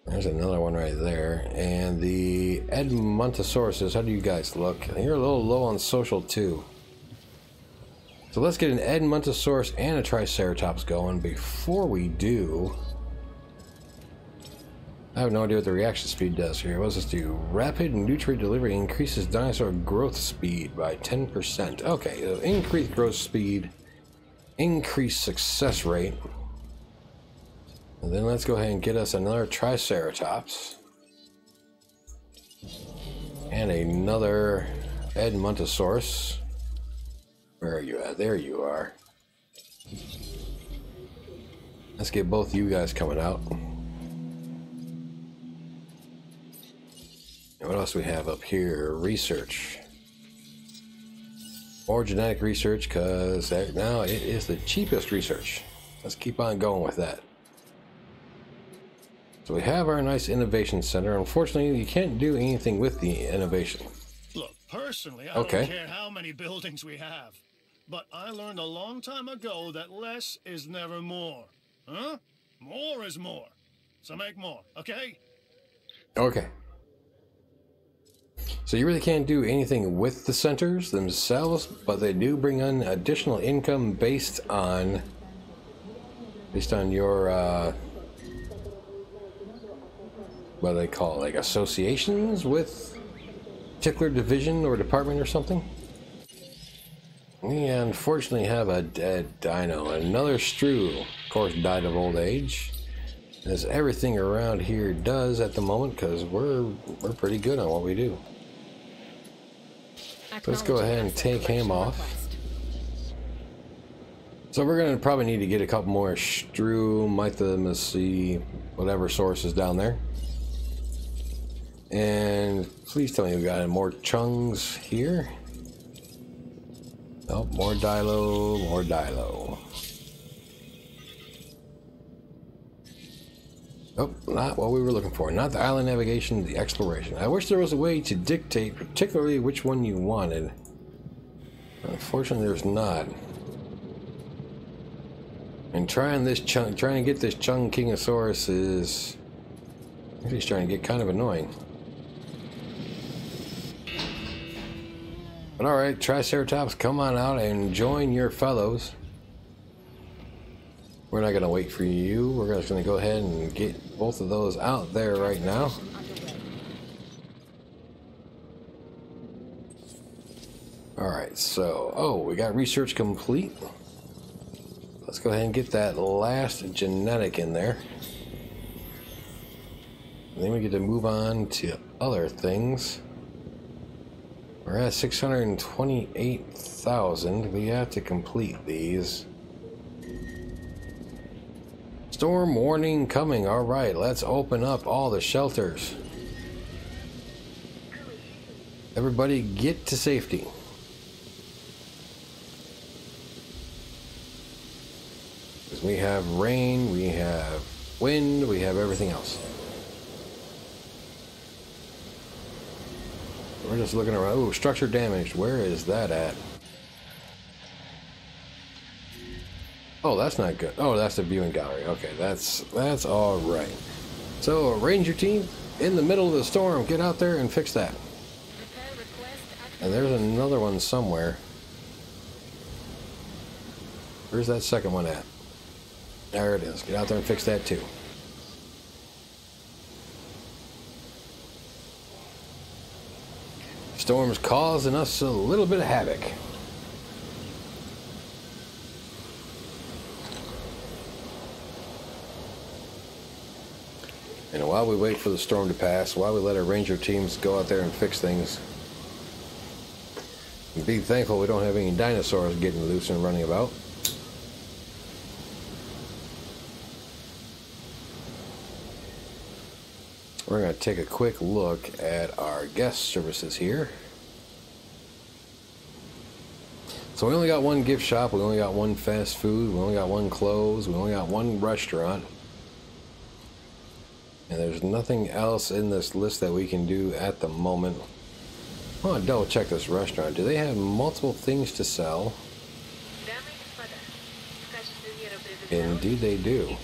There's another one right there. And the Edmontosauruses, how do you guys look? You're a little low on social too. So let's get an Edmontosaurus and a Triceratops going. Before we do, I have no idea what the reaction speed does here. What does this do? Rapid nutrient delivery increases dinosaur growth speed by 10%. Okay, so increased growth speed, increased success rate. And then let's go ahead and get us another Triceratops. And another Edmontosaurus. Where are you at? There you are. Let's get both you guys coming out. And what else do we have up here? Research. More genetic research, because now it is the cheapest research. Let's keep on going with that. So we have our nice innovation center. Unfortunately, you can't do anything with the innovation. Look, personally, I don't care how many buildings we have. But I learned a long time ago that less is never more. Huh? More is more. So make more, okay? Okay. So you really can't do anything with the centers themselves, but they do bring in additional income based on your what do they call it, like associations with particular division or department or something. We unfortunately have a dead dino. Another Strew, of course, died of old age, as everything around here does at the moment, because we're pretty good on what we do. Let's go ahead and take him off. So we're going to probably need to get a couple more Strew, Mythomacy, whatever sources down there. And please tell me we got more Chungs here. Oh, more Dilo, more Dilo. Oh, not what we were looking for. Not the island navigation, the exploration. I wish there was a way to dictate particularly which one you wanted. Unfortunately, there's not. And trying to get this Chung Kingosaurus is actually starting to get kind of annoying. But alright, Triceratops, come on out and join your fellows. We're not going to wait for you. We're just going to go ahead and get both of those out there right now. Alright, so, oh, we got research complete. Let's go ahead and get that last genetic in there. And then we get to move on to other things. We're at 628,000. We have to complete these. Storm warning coming. All right, let's open up all the shelters. Everybody get to safety. Because we have rain, we have wind, we have everything else. We're just looking around. Oh, structure damaged. Where is that at? Oh, that's not good. Oh, that's the viewing gallery. Okay, that's all right. So, Ranger team, in the middle of the storm, get out there and fix that. And there's another one somewhere. Where's that second one at? There it is. Get out there and fix that too. Storm's causing us a little bit of havoc. And while we wait for the storm to pass, while we let our ranger teams go out there and fix things, and be thankful we don't have any dinosaurs getting loose and running about. We're going to take a quick look at our guest services here. So we only got one gift shop, we only got one fast food, we only got one clothes, we only got one restaurant. And there's nothing else in this list that we can do at the moment. I want to double check this restaurant. Do they have multiple things to sell? Indeed they do.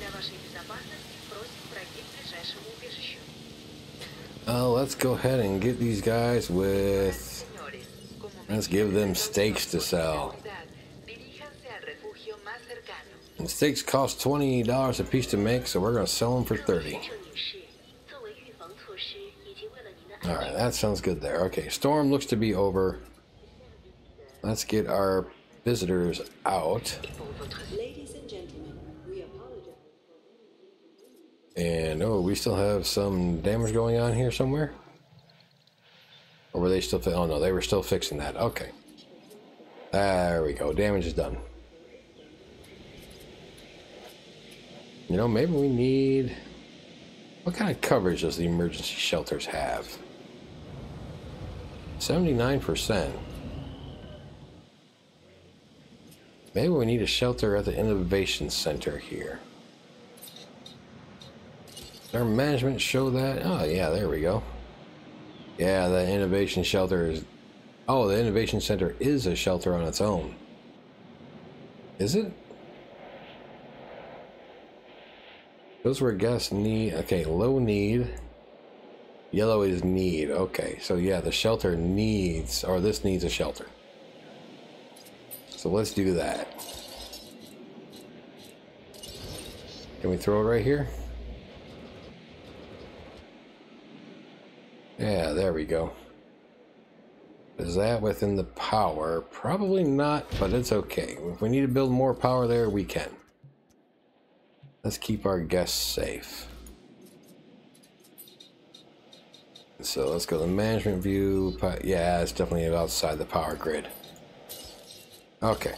Let's go ahead and get these guys with... Let's give them steaks to sell. And steaks cost $20 a piece to make, so we're going to sell them for $30. Alright, that sounds good there. Okay, storm looks to be over. Let's get our visitors out. And, oh, we still have some damage going on here somewhere? Or were they still... Oh, no, they were still fixing that. Okay. There we go. Damage is done. You know, maybe we need... What kind of coverage does the emergency shelters have? 79%. Maybe we need a shelter at the Innovation Center here. Does our management show that? Oh, yeah, there we go. Yeah, the Innovation Shelter is... Oh, the Innovation Center is a shelter on its own. Is it? Those were guests need... Okay, low need. Yellow is need. Okay, so yeah, the shelter needs... Or this needs a shelter. So let's do that. Can we throw it right here? Yeah, there we go. Is that within the power? Probably not, but it's okay. If we need to build more power there, we can. Let's keep our guests safe. So let's go to the management view. Yeah, it's definitely outside the power grid. Okay.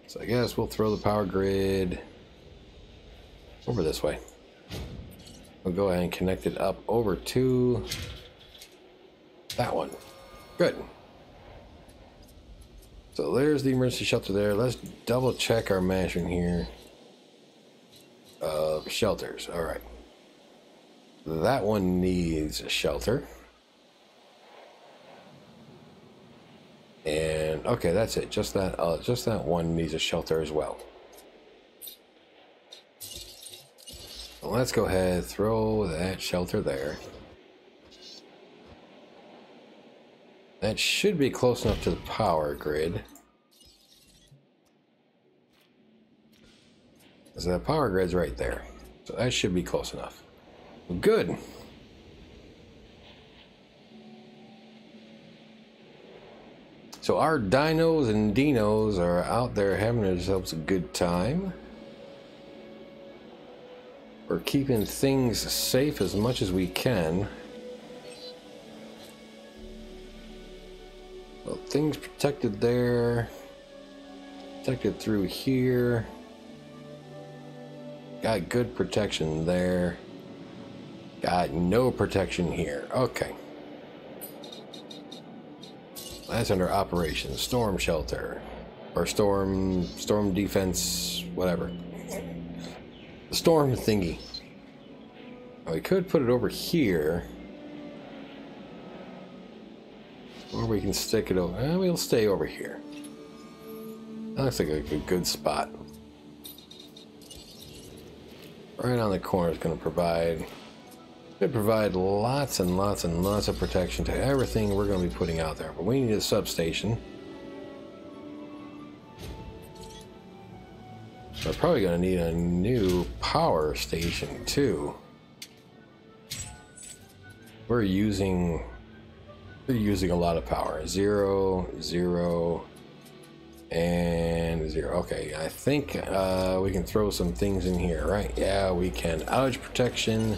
So I guess we'll throw the power grid over this way. We'll go ahead and connect it up over to that one. Good. So there's the emergency shelter there. Let's double check our management here of shelters. All right. That one needs a shelter. And okay, that's it. Just that one needs a shelter as well. So let's go ahead, throw that shelter there. That should be close enough to the power grid. So the power grid's right there. So that should be close enough. Good. So our dinos and dinos are out there having themselves a good time. We're keeping things safe as much as we can. things protected there. Protected through here. Got good protection there. Got no protection here. Okay. That's under operations. Storm shelter. Or storm defense, whatever. The storm thingy. Now we could put it over here. Or we can stick it over. We'll stay over here. That looks like a good spot. Right on the corner is going to provide. Could provide lots and lots and lots of protection to everything we're going to be putting out there. But we need a substation. We're probably going to need a new power station too. We're using a lot of power. 0, 0, and 0. Okay, I think we can throw some things in here, right? Yeah, we can. Outage protection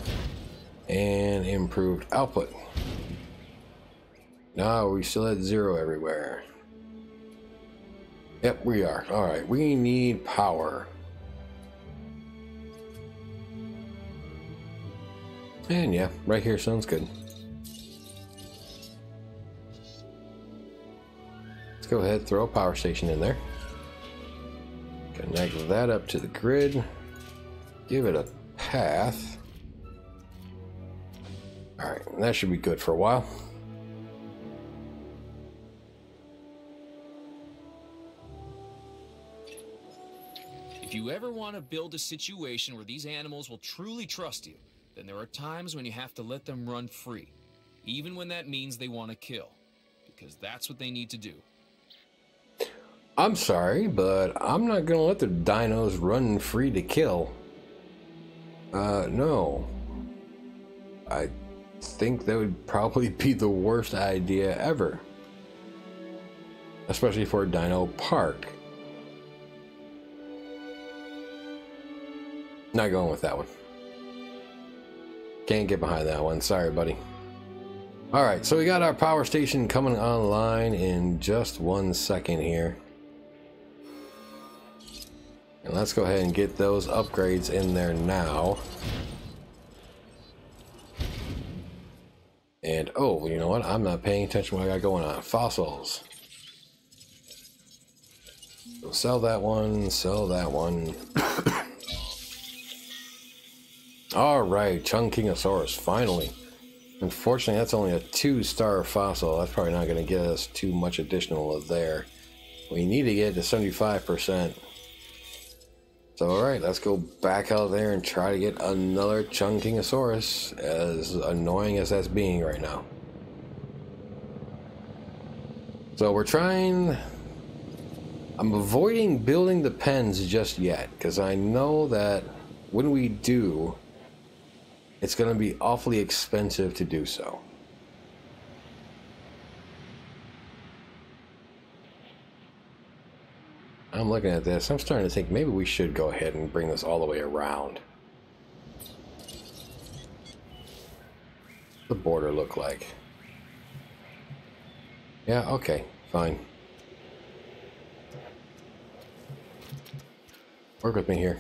and improved output. No, we still had 0 everywhere. Yep, we are. Alright, we need power. And yeah, right here sounds good. Let's go ahead, throw a power station in there. Connect that up to the grid. Give it a path. Alright, that should be good for a while. If you ever want to build a situation where these animals will truly trust you, then there are times when you have to let them run free, even when that means they want to kill, because that's what they need to do. I'm sorry, but I'm not gonna let the dinos run free to kill. No. I think that would probably be the worst idea ever. Especially for a dino park. Not going with that one. Can't get behind that one. Sorry, buddy. Alright, so we got our power station coming online in just 1 second here. And let's go ahead and get those upgrades in there now. And, oh, you know what? I'm not paying attention to what I got going on. Fossils. So sell that one, sell that one. Alright, Chungkingosaurus, finally. Unfortunately, that's only a 2-star fossil. That's probably not going to get us too much additional of there. We need to get to 75%. So, alright, let's go back out there and try to get another Chungkingosaurus, as annoying as that's being right now. So, we're trying... I'm avoiding building the pens just yet, because I know that when we do, it's going to be awfully expensive to do so. I'm looking at this. I'm starting to think maybe we should go ahead and bring this all the way around. What's the border look like? Yeah, okay, fine. Work with me here.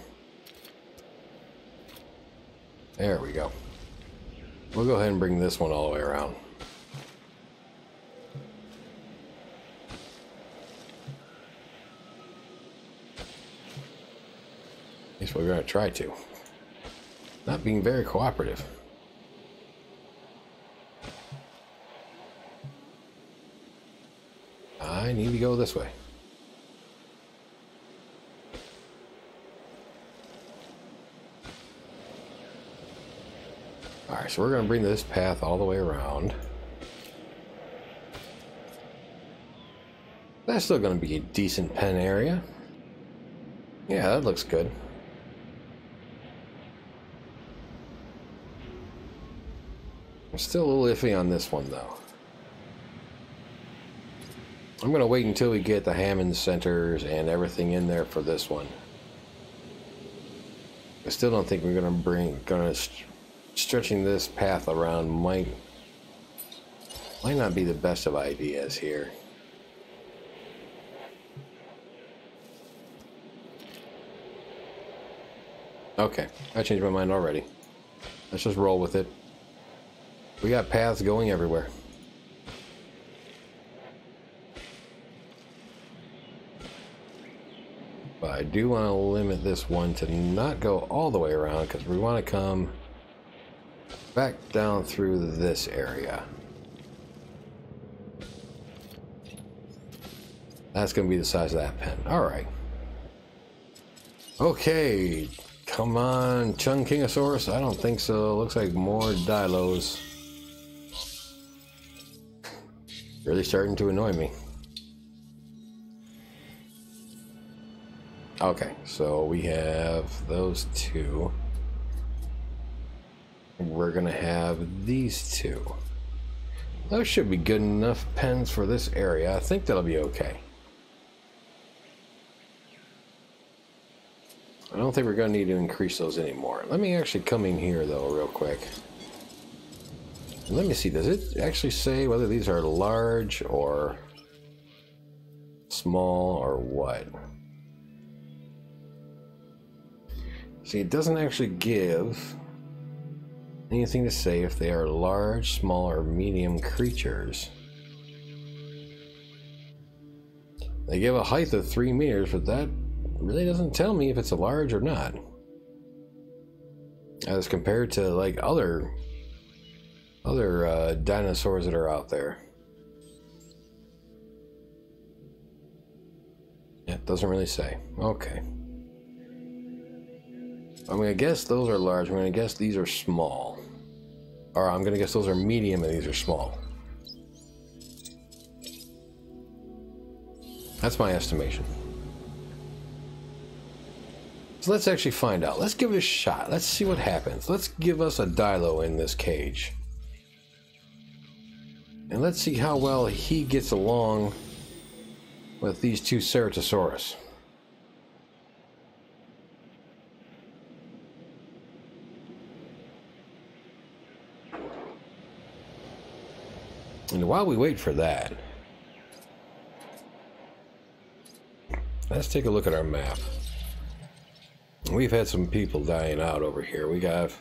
There we go. We'll go ahead and bring this one all the way around. At least we're going to try to. Not being very cooperative. I need to go this way. Alright, so we're going to bring this path all the way around. That's still going to be a decent pen area. Yeah, that looks good. I'm still a little iffy on this one, though. I'm going to wait until we get the Hammond centers and everything in there for this one. I still don't think we're going to stretching this path around might not be the best of ideas here. Okay, I changed my mind already. Let's just roll with it. We got paths going everywhere. But I do want to limit this one to not go all the way around because we want to come back down through this area. That's going to be the size of that pen. Alright. Okay. Come on, Chunkingosaurus. I don't think so. Looks like more Dilos. Really starting to annoy me. Okay, so we have those two. We're gonna have these two. Those should be good enough pens for this area. I think that'll be okay. I don't think we're gonna need to increase those anymore. Let me actually come in here though real quick. And let me see, does it actually say whether these are large or small or what? See, it doesn't actually give anything to say if they are large, small, or medium creatures. They give a height of 3 meters, but that really doesn't tell me if it's a large or not. As compared to like other dinosaurs that are out there. Yeah, it doesn't really say. Okay. I'm gonna guess those are large. I'm gonna guess these are small. Or I'm gonna guess those are medium and these are small. That's my estimation. So let's actually find out. Let's give it a shot. Let's see what happens. Let's give us a Dilo in this cage. And let's see how well he gets along with these two Ceratosaurus. And while we wait for that, let's take a look at our map. We've had some people dying out over here. We have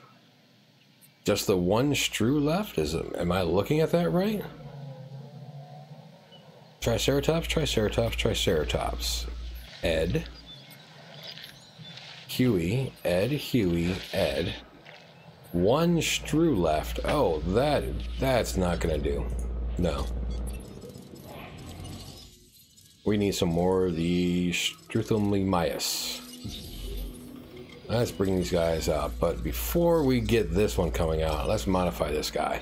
just the one Stru left? Am I looking at that right? Triceratops, Triceratops, Triceratops. Ed. Huey, Ed, Huey, Ed. One Stru left. Oh, that's not gonna do. No. We need some more of the Struthomymias. Let's bring these guys out. But before we get this one coming out, let's modify this guy.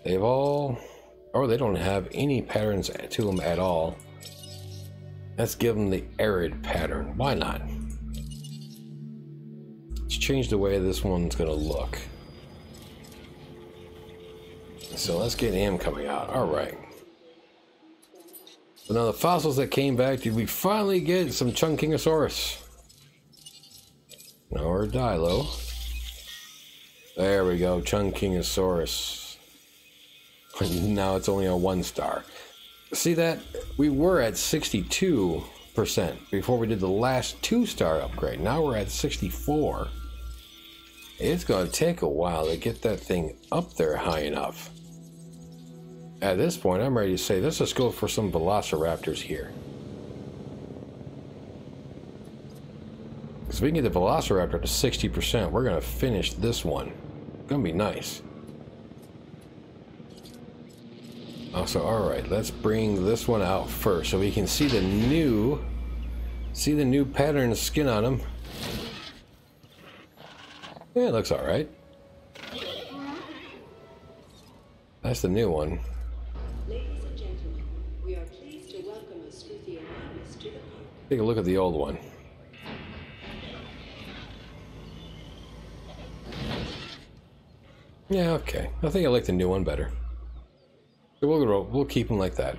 They've all... or they don't have any patterns to them at all. Let's give them the arid pattern. Why not? Let's change the way this one's gonna look. So let's get him coming out. Alright. So now the fossils that came back, did we finally get some Chunkingosaurus? No, or Dilo. There we go, Chunkingosaurus. Now it's only a 1 star. See that? We were at 62% before we did the last 2-star upgrade. Now we're at 64. It's going to take a while to get that thing up there high enough. At this point, I'm ready to say, let's just go for some Velociraptors here. Because if we can get the Velociraptor to 60%, we're going to finish this one. It's going to be nice. Also, alright, let's bring this one out first so we can see the new pattern skin on him. Yeah, it looks alright. That's the new one. Ladies and gentlemen, we are pleased to welcome a Struthiomimus to the park. Take a look at the old one. Yeah, okay. I think I like the new one better. So we'll keep them like that.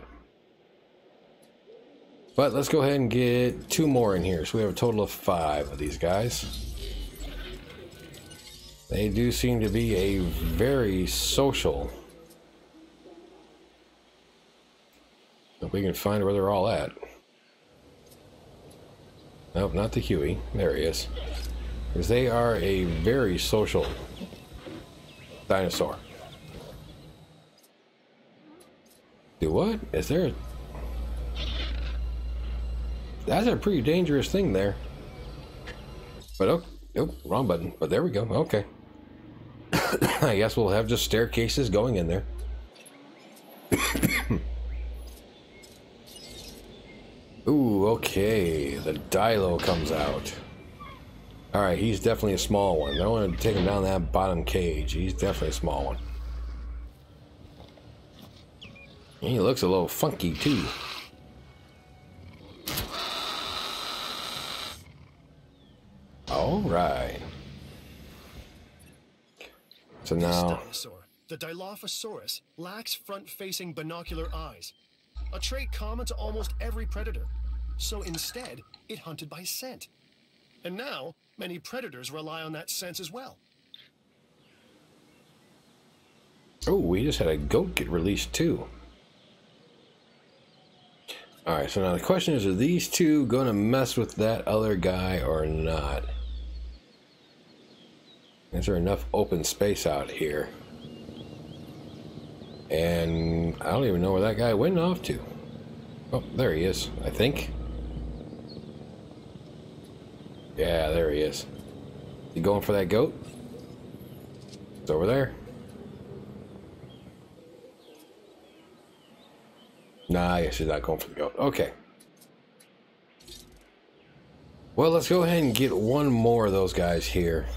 But let's go ahead and get 2 more in here. So we have a total of 5 of these guys. They do seem to be a very social. If we can find where they're all at. Nope, not the Huey. There he is. Because they are a very social dinosaur. Do what? Is there a... That's a pretty dangerous thing there. But oh, wrong button. But there we go. Okay. I guess we'll have just staircases going in there. Ooh, okay. The Dilo comes out. Alright, he's definitely a small one. I don't want to take him down that bottom cage. He's definitely a small one. He looks a little funky, too. Alright. So now... This dinosaur, the Dilophosaurus, lacks front-facing binocular eyes. A trait common to almost every predator. So instead, it hunted by scent. And now, many predators rely on that sense as well. Oh, we just had a goat get released too. Alright, so now the question is, are these two going to mess with that other guy or not? Is there enough open space out here? And I don't even know where that guy went off to. Oh, there he is, I think. Yeah, there he is. You going for that goat? It's over there. Nah, I guess he's not going for the goat. Okay. Well, let's go ahead and get one more of those guys here.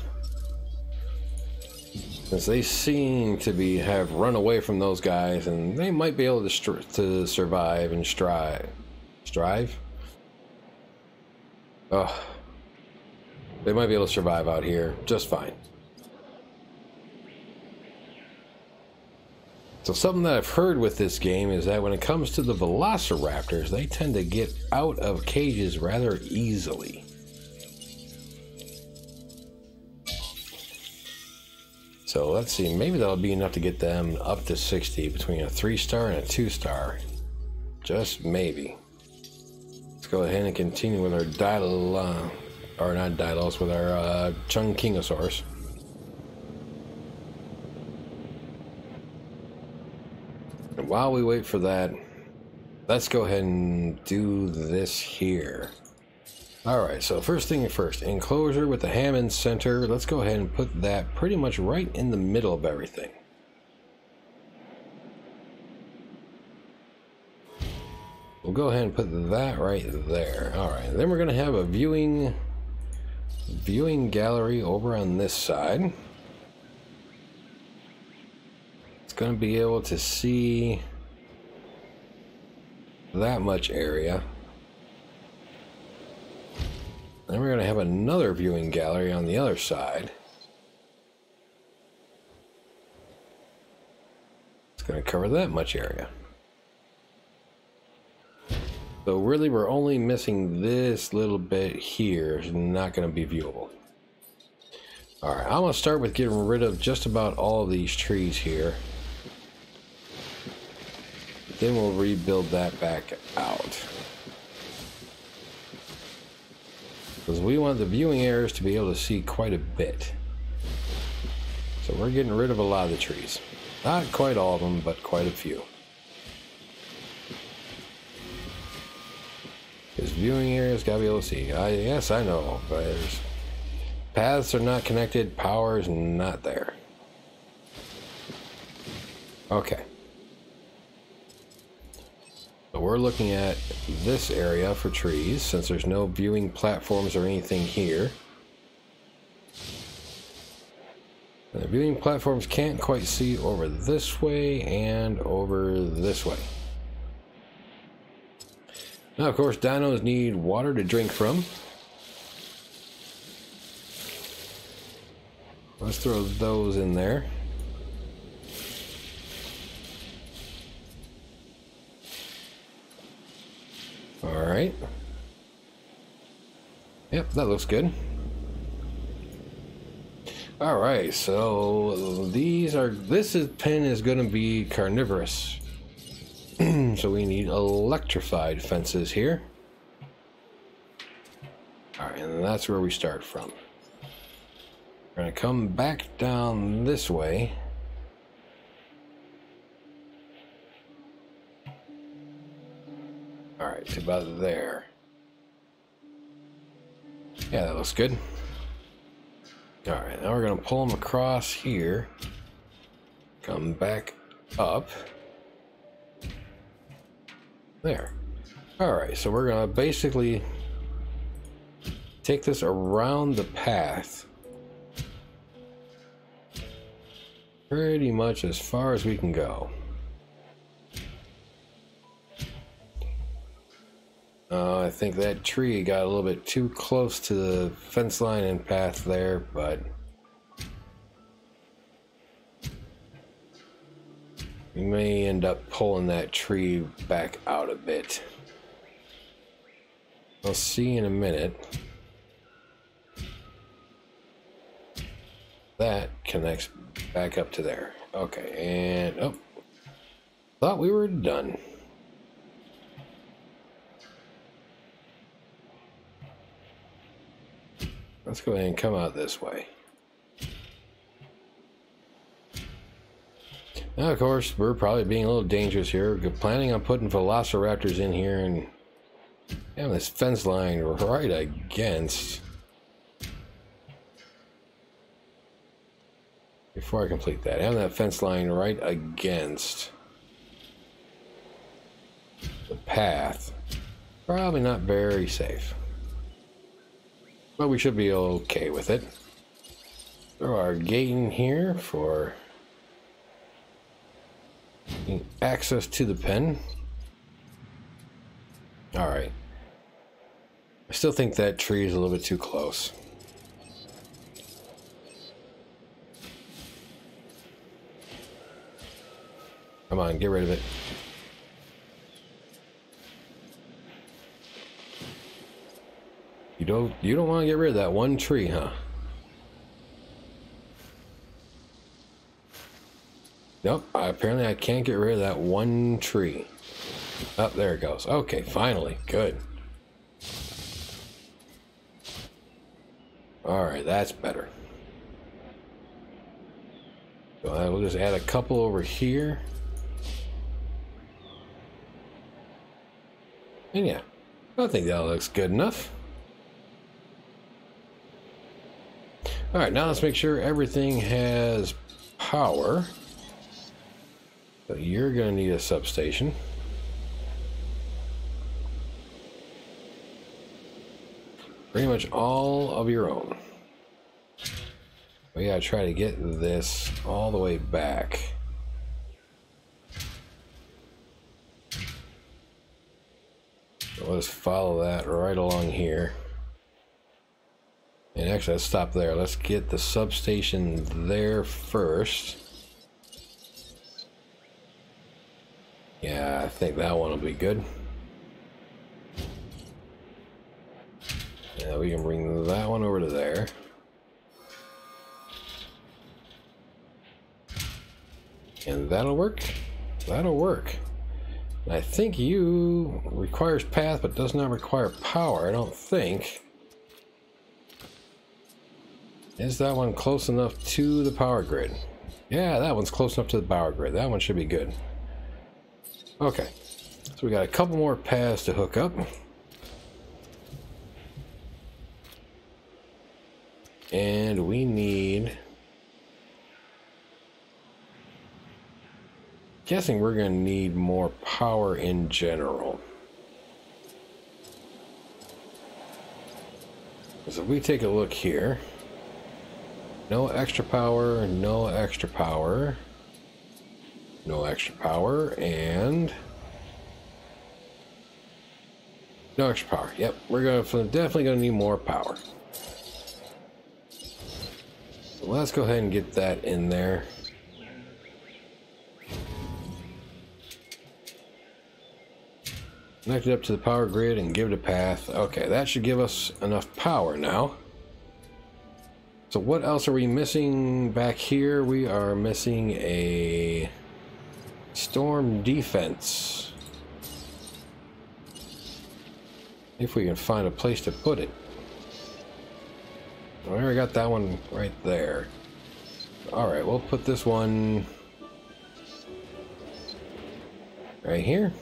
Since they seem to have run away from those guys, and they might be able to survive and strive. Strive? Oh. They might be able to survive out here just fine. So something that I've heard with this game is that when it comes to the velociraptors, they tend to get out of cages rather easily. So let's see, maybe that'll be enough to get them up to 60 between a 3-star and a 2-star. Just maybe. Let's go ahead and continue with our or not Dilos, with our Chungkingosaurus. And while we wait for that, let's go ahead and do this here. Alright, so first thing first, enclosure with the Hammond center. Let's go ahead and put that pretty much right in the middle of everything. We'll go ahead and put that right there. Alright, then we're going to have a viewing gallery over on this side. It's going to be able to see that much area. Then we're going to have another viewing gallery on the other side. It's going to cover that much area. So really we're only missing this little bit here. It's not going to be viewable. Alright, I'm going to start with getting rid of just about all of these trees here. Then we'll rebuild that back out. Because we want the viewing areas to be able to see quite a bit. So we're getting rid of a lot of the trees. Not quite all of them, but quite a few. Because viewing areas gotta be able to see. Yes, I know, but paths are not connected, power is not there. Okay. So we're looking at this area for trees, since there's no viewing platforms or anything here. And the viewing platforms can't quite see over this way and over this way. Now, of course, dinos need water to drink from. Let's throw those in there. Alright. Yep, that looks good. Alright, so this pen is going to be carnivorous. So we need electrified fences here. Alright, and that's where we start from. We're going to come back down this way. Alright, to about there. Yeah, that looks good. Alright, now we're going to pull them across here. Come back up. There. Alright, so we're going to basically take this around the path. Pretty much as far as we can go. I think that tree got a little bit too close to the fence line and path there, but we may end up pulling that tree back out a bit. We'll see in a minute. That connects back up to there. Okay, and oh, thought we were done. Let's go ahead and come out this way. Now, of course, we're probably being a little dangerous here. We're planning on putting velociraptors in here and having this fence line right against. Before I complete that, having that fence line right against the path, probably not very safe. But we should be okay with it. Throw our gate in here for access to the pen. Alright. I still think that tree is a little bit too close. Come on, get rid of it. You don't want to get rid of that one tree, huh? Nope, apparently I can't get rid of that one tree. Oh, there it goes. Okay, finally. Good. Alright, that's better. So we'll just add a couple over here. And yeah, I think that looks good enough. Alright, now let's make sure everything has power. So you're going to need a substation. Pretty much all of your own. We gotta try to get this all the way back. So let's follow that right along here. And actually, let's stop there. Let's get the substation there first. Yeah, I think that one will be good. Yeah, we can bring that one over to there. And that'll work. That'll work. I think you requires path, but does not require power, I don't think. Is that one close enough to the power grid? Yeah, that one's close enough to the power grid. That one should be good. Okay. So we got a couple more paths to hook up. And we need... Guessing we're going to need more power in general. So if we take a look here, no extra power, no extra power, no extra power, and no extra power. Yep, we're definitely going to need more power. So let's go ahead and get that in there. Connect it up to the power grid and give it a path. Okay, that should give us enough power now. So what else are we missing back here? We are missing a storm defense. If we can find a place to put it. We already got that one right there. Alright, we'll put this one right here.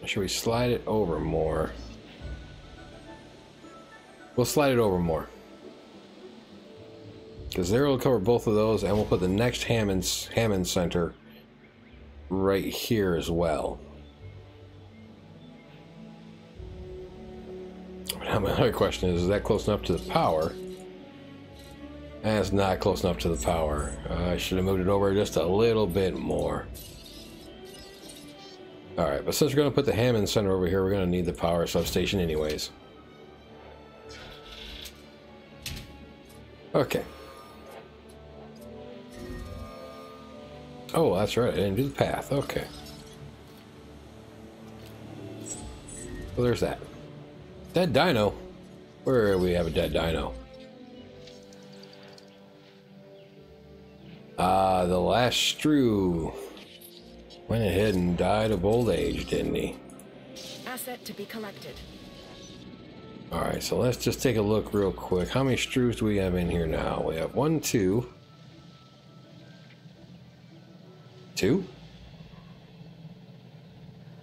Should we slide it over more? We'll slide it over more. Because there will cover both of those, and we'll put the next Hammond Center right here as well. Now my other question is that close enough to the power? That's not close enough to the power. I should have moved it over just a little bit more. Alright, but since we're going to put the Hammond Center over here, we're going to need the power substation anyways. Okay. Oh, that's right. I didn't do the path. Okay. Well, there's that. Dead dino. Where do we have a dead dino? The last Strew went ahead and died of old age, didn't he? Asset to be collected. Alright, so let's just take a look real quick. How many Strews do we have in here now? We have 1, 2. 2?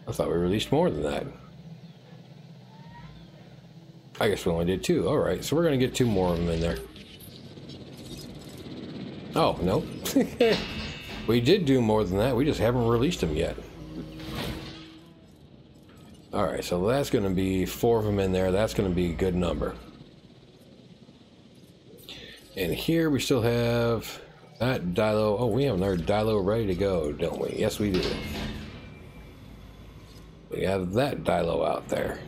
I thought we released more than that. I guess we only did 2. Alright, so we're going to get 2 more of them in there. Oh, no. We did do more than that. We just haven't released them yet. Alright, so that's going to be 4 of them in there. That's going to be a good number. And here we still have that Dilo. Oh, we have another Dilo ready to go, don't we? Yes, we do. We have that Dilo out there.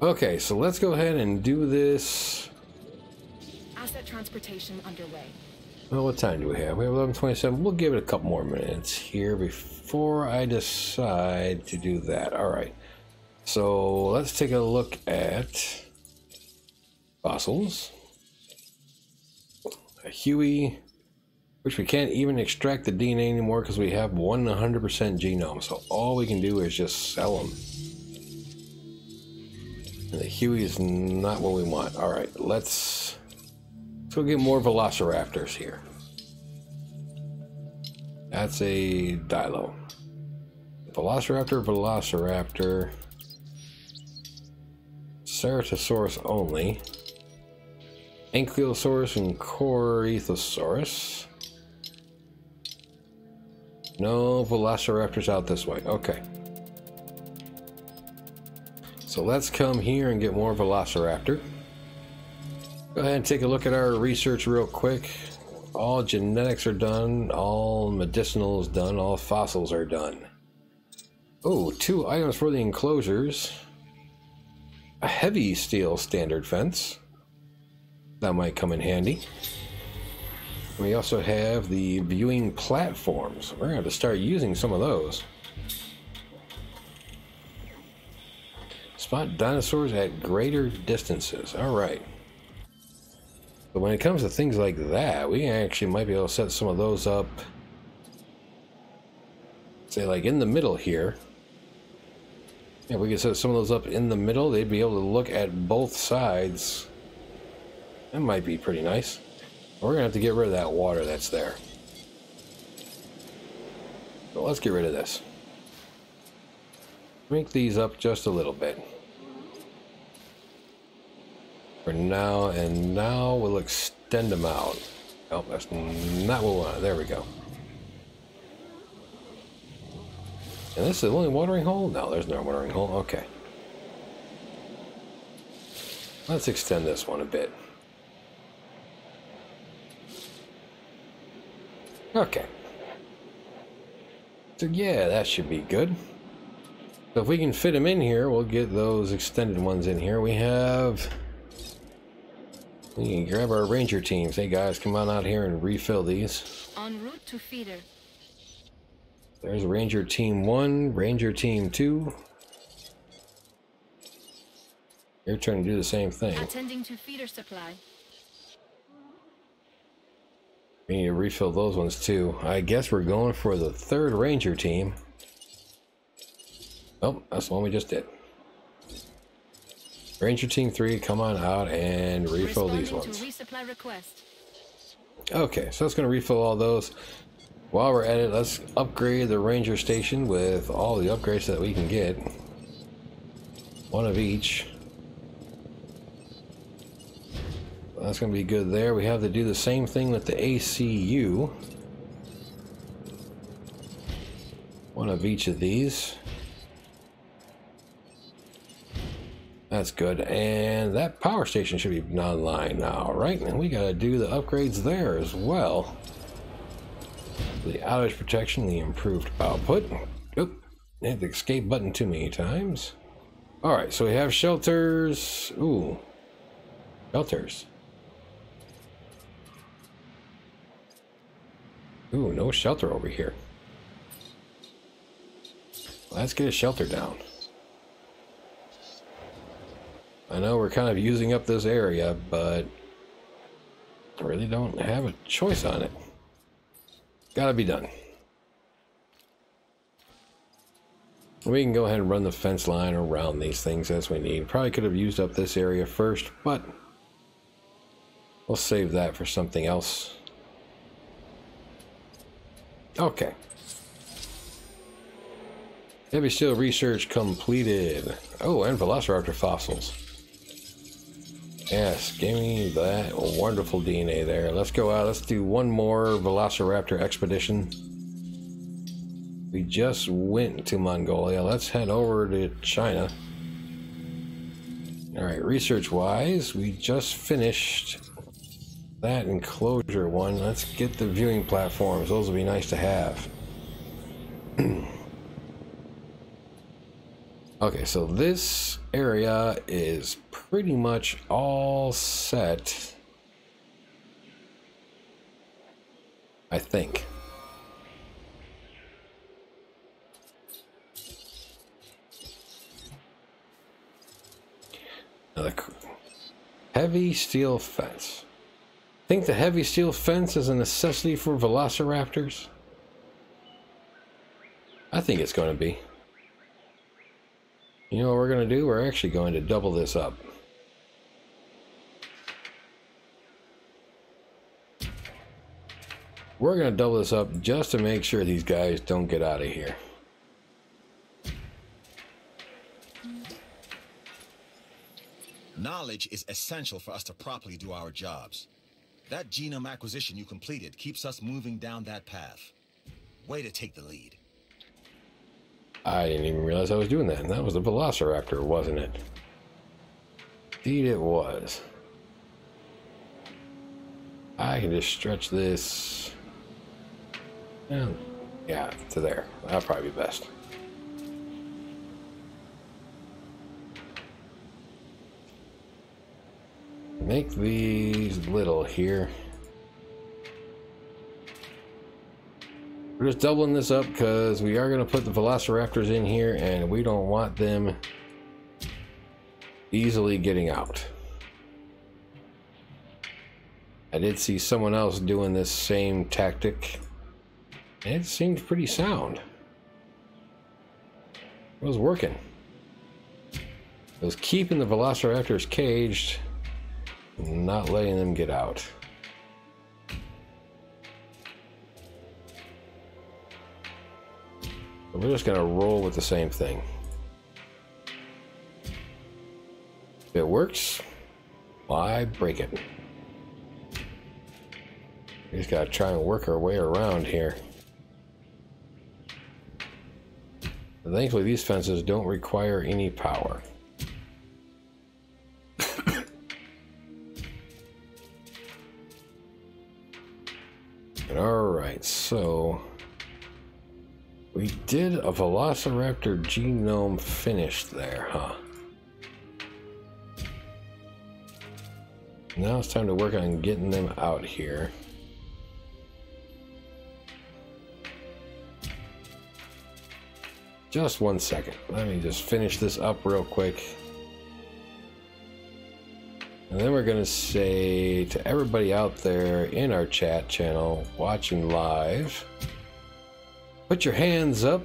Okay, so let's go ahead and do this. Asset transportation underway. Well, what time do we have? We have 11:27. We'll give it a couple more minutes here before I decide to do that. All right. So let's take a look at fossils. A Huey, which we can't even extract the DNA anymore because we have 100% genome. So all we can do is just sell them. And the Huey is not what we want. All right, let's go get more Velociraptors here. That's a Dilo. Velociraptor. Ceratosaurus only. Ankylosaurus and Corythosaurus. No Velociraptors out this way. Okay. So let's come here and get more Velociraptor. Go ahead and take a look at our research real quick. All genetics are done, all medicinal is done, all fossils are done. Oh, 2 items for the enclosures. A heavy steel standard fence. That might come in handy. We also have the viewing platforms. We're going to have to start using some of those. Spot dinosaurs at greater distances. Alright. But when it comes to things like that, we actually might be able to set some of those up. Say like in the middle here. Yeah, we could set some of those up in the middle. They'd be able to look at both sides. That might be pretty nice. We're going to have to get rid of that water that's there. So let's get rid of this. Make these up just a little bit. For now, and now we'll extend them out. Oh, that's not what we want. There we go. And this is the only watering hole? No, there's no watering hole. Okay. Let's extend this one a bit. Okay. So yeah, that should be good. So if we can fit them in here, we'll get those extended ones in here. We can grab our ranger teams. Hey guys, come on out here and refill these. En route to feeder. There's Ranger Team 1, Ranger Team 2. You're trying to do the same thing. Attending to feeder supply. We need to refill those ones too. I guess we're going for the 3rd Ranger Team. Oh, that's the one we just did. Ranger Team 3, come on out and refill these ones. To resupply request. Okay, so it's going to refill all those. While we're at it, let's upgrade the Ranger Station with all the upgrades that we can get. One of each. That's going to be good there. We have to do the same thing with the ACU. One of each of these. That's good. And that power station should be online now, right? And we got to do the upgrades there as well. The outage protection, the improved output. Oop, hit the escape button too many times. Alright, so we have shelters. Ooh, shelters. Ooh, no shelter over here. Let's get a shelter down. I know we're kind of using up this area, but I really don't have a choice on it. Gotta be done. We can go ahead and run the fence line around these things as we need. Probably could have used up this area first, but we'll save that for something else. Okay. Heavy steel research completed. Oh, and Velociraptor fossils. Yes, give me that wonderful DNA there. Let's go out. Let's do one more Velociraptor expedition. We just went to Mongolia. Let's head over to China. Alright, research-wise, we just finished that enclosure one. Let's get the viewing platforms. Those will be nice to have. Okay, so this area is pretty much all set, I think. Now the heavy steel fence. Think the heavy steel fence is a necessity for velociraptors? I think it's going to be. You know what we're going to do? We're actually going to double this up. We're going to double this up just to make sure these guys don't get out of here. Knowledge is essential for us to properly do our jobs. That genome acquisition you completed keeps us moving down that path. Way to take the lead. I didn't even realize I was doing that. And that was a Velociraptor, wasn't it? Indeed it was. I can just stretch this. Yeah, to there. That'll probably be best. Make these little here. We're just doubling this up because we are going to put the Velociraptors in here and we don't want them easily getting out. I did see someone else doing this same tactic and it seemed pretty sound. It was working. It was keeping the Velociraptors caged, not letting them get out. We're just going to roll with the same thing. If it works, why break it? We just got to try and work our way around here. But thankfully, these fences don't require any power. Alright, so we did a Velociraptor genome finish there, huh? Now it's time to work on getting them out here. Just 1 second. Let me just finish this up real quick. And then we're going to say to everybody out there in our chat channel watching live, put your hands up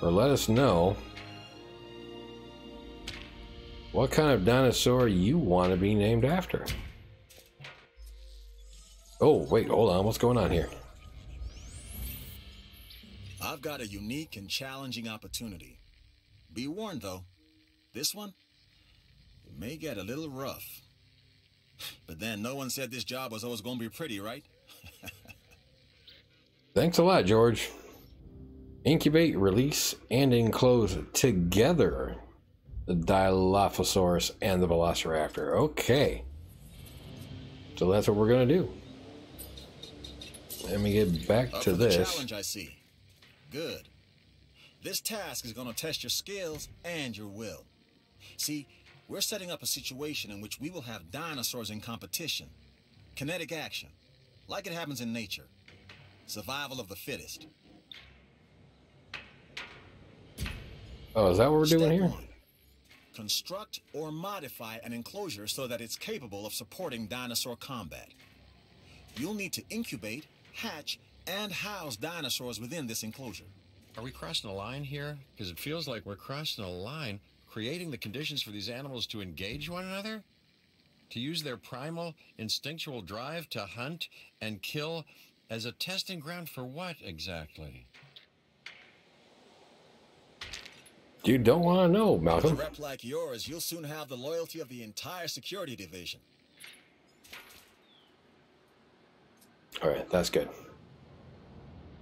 or let us know what kind of dinosaur you want to be named after. Oh, wait, hold on. What's going on here? I've got a unique and challenging opportunity. Be warned, though. This one, it may get a little rough. But then no one said this job was always going to be pretty, right? Thanks a lot, George. Incubate, release, and enclose together the Dilophosaurus and the Velociraptor. Okay. So that's what we're going to do. Let me get back to this. The challenge, I see. Good. This task is going to test your skills and your will. See, we're setting up a situation in which we will have dinosaurs in competition. Kinetic action, like it happens in nature. Survival of the fittest. Oh, is that what we're doing here? Step 1. Construct or modify an enclosure so that it's capable of supporting dinosaur combat. You'll need to incubate, hatch, and house dinosaurs within this enclosure. Are we crossing a line here? Because it feels like we're crossing a line, creating the conditions for these animals to engage one another? To use their primal, instinctual drive to hunt and kill as a testing ground for what exactly? You don't want to know, With Malcolm. a rep like yours, you'll soon have the loyalty of the entire security division. Alright, that's good.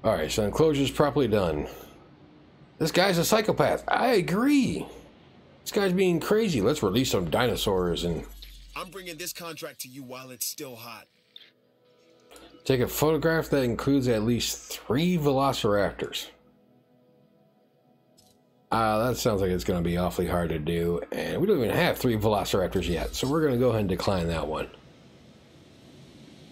Alright, so enclosure's properly done. This guy's a psychopath. I agree. This guy's being crazy. Let's release some dinosaurs and I'm bringing this contract to you while it's still hot. take a photograph that includes at least 3 velociraptors. That sounds like it's going to be awfully hard to do, and we don't even have 3 velociraptors yet, so we're going to go ahead and decline that one.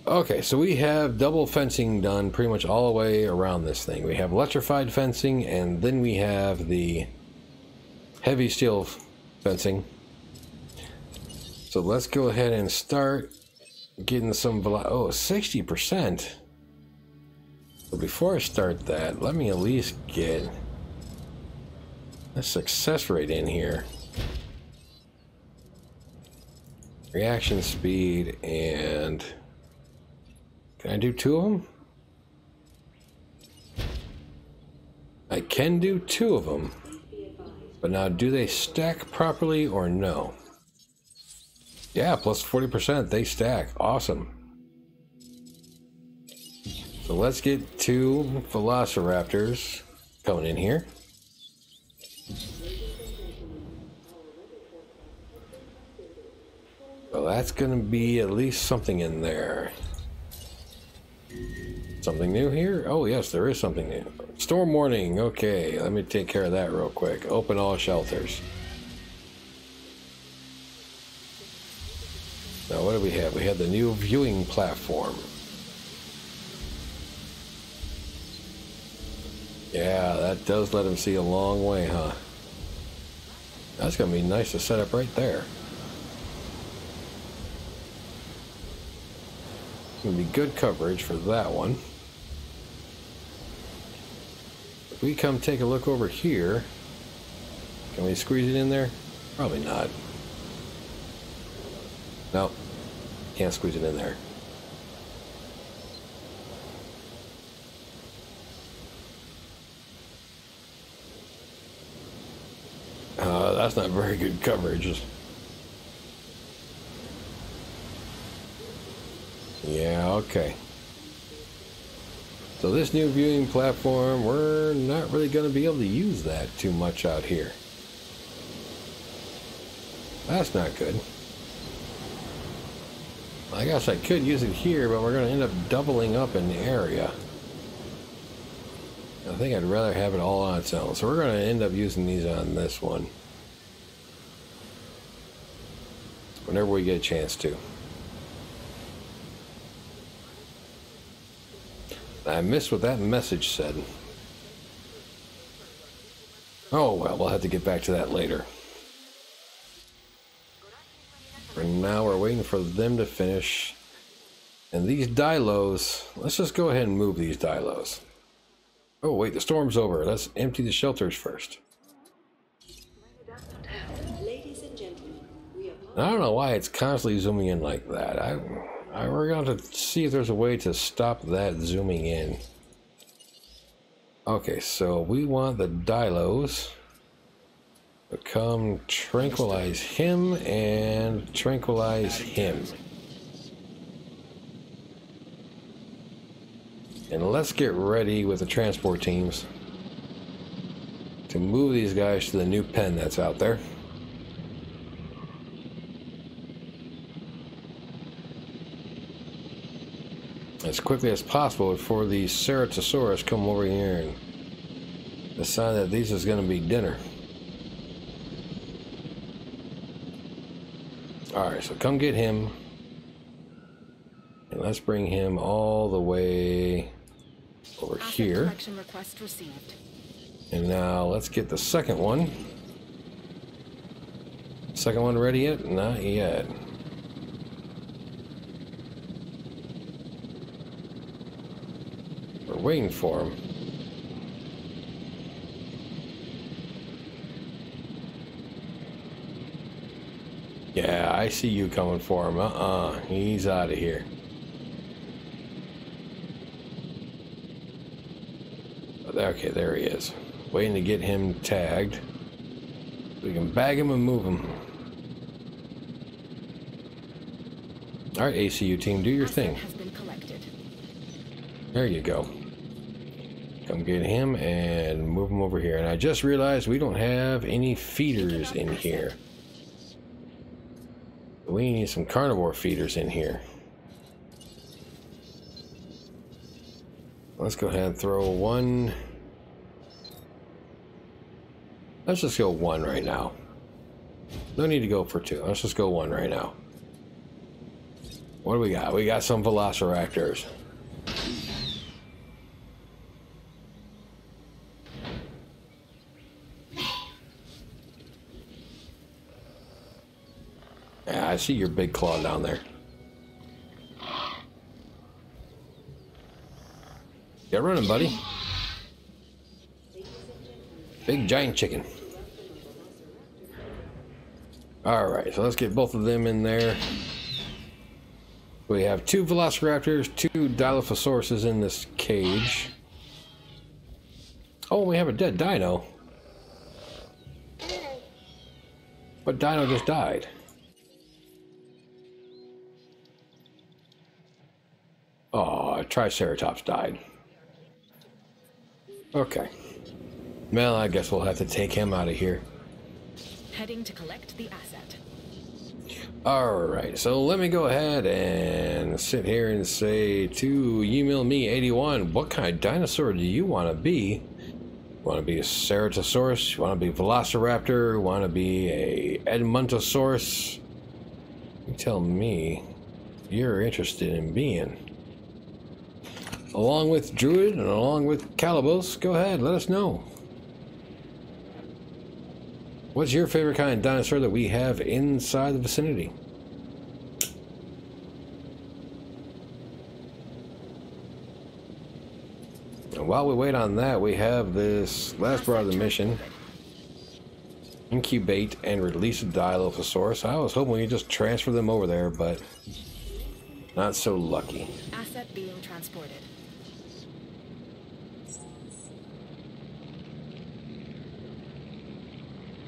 Okay, so we have double fencing done pretty much all the way around this thing. We have electrified fencing, and then we have the heavy steel fencing. So let's go ahead and start getting some 60%. So before I start that, let me at least get a success rate in here. Reaction speed, and can I do 2 of them? I can do 2 of them, but now do they stack properly or no? Yeah, plus 40%, they stack. Awesome. So let's get 2 velociraptors coming in here. Well, that's going to be at least something in there. Something new here? Oh, yes, there is something new. Storm warning. Okay, let me take care of that real quick. Open all shelters. Now, what do we have? We have the new viewing platform. Yeah, that does let him see a long way, huh? That's going to be nice to set up right there. It's going to be good coverage for that one. If we come take a look over here, can we squeeze it in there? Probably not. No, can't squeeze it in there. That's not very good coverage. Yeah, okay. So this new viewing platform, we're not really going to be able to use that too much out here. That's not good. I guess I could use it here, but we're going to end up doubling up in the area. I think I'd rather have it all on its own. So we're going to end up using these on this one. Whenever we get a chance to. I missed what that message said. Oh well, we'll have to get back to that later. For now, we're waiting for them to finish. And these dilos, let's just go ahead and move these dilos. Oh, wait, the storm's over. Let's empty the shelters first. Ladies and gentlemen, we I don't know why it's constantly zooming in like that. We're going to see if there's a way to stop that zooming in. Okay, so we want the Dilos to come tranquilize him and tranquilize him. And let's get ready with the transport teams to move these guys to the new pen that's out there. As quickly as possible before the Ceratosaurus come over here and decide that these is going to be dinner. Alright, so come get him. And let's bring him all the way over here. Collection request received. And now let's get the second one. Second one ready yet? Not yet. We're waiting for him. Yeah, I see you coming for him. He's out of here. Okay, there he is. Waiting to get him tagged. We can bag him and move him. Alright, ACU team, do your thing. Has been collected. There you go. Come get him and move him over here. And I just realized we don't have any feeders in here. We need some carnivore feeders in here. Let's go ahead and throw one. Let's just go one right now. No need to go for two. Let's just go one right now. What do we got? We got some velociraptors. Yeah, I see your big claw down there. Get running, buddy. Big giant chicken. Alright, so let's get both of them in there. We have two velociraptors, two Dilophosauruses in this cage. Oh, we have a dead dino. What dino just died? Oh, Triceratops died. Okay. Well, I guess we'll have to take him out of here. Heading to collect the asset. Alright, so let me go ahead and sit here and say to Email Me 81, what kind of dinosaur do you want to be? Want to be a Ceratosaurus? You want to be a Velociraptor? Want to be a Edmontosaurus? You tell me you're interested in being. Along with Druid and along with Calibos, go ahead, let us know. What's your favorite kind of dinosaur that we have inside the vicinity? And while we wait on that, we have this last part of the mission. Incubate and release a Dilophosaurus. I was hoping we could just transfer them over there, but not so lucky. Asset being transported.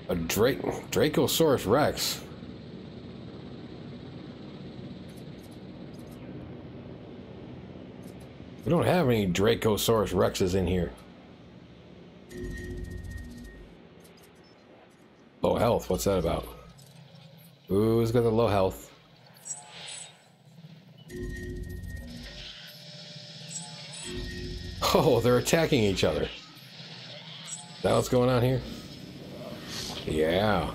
A Dracosaurus Rex. We don't have any Dracosaurus Rexes in here. Low health, what's that about? Ooh, who's got the low health? Oh, they're attacking each other. Is that what's going on here? Yeah.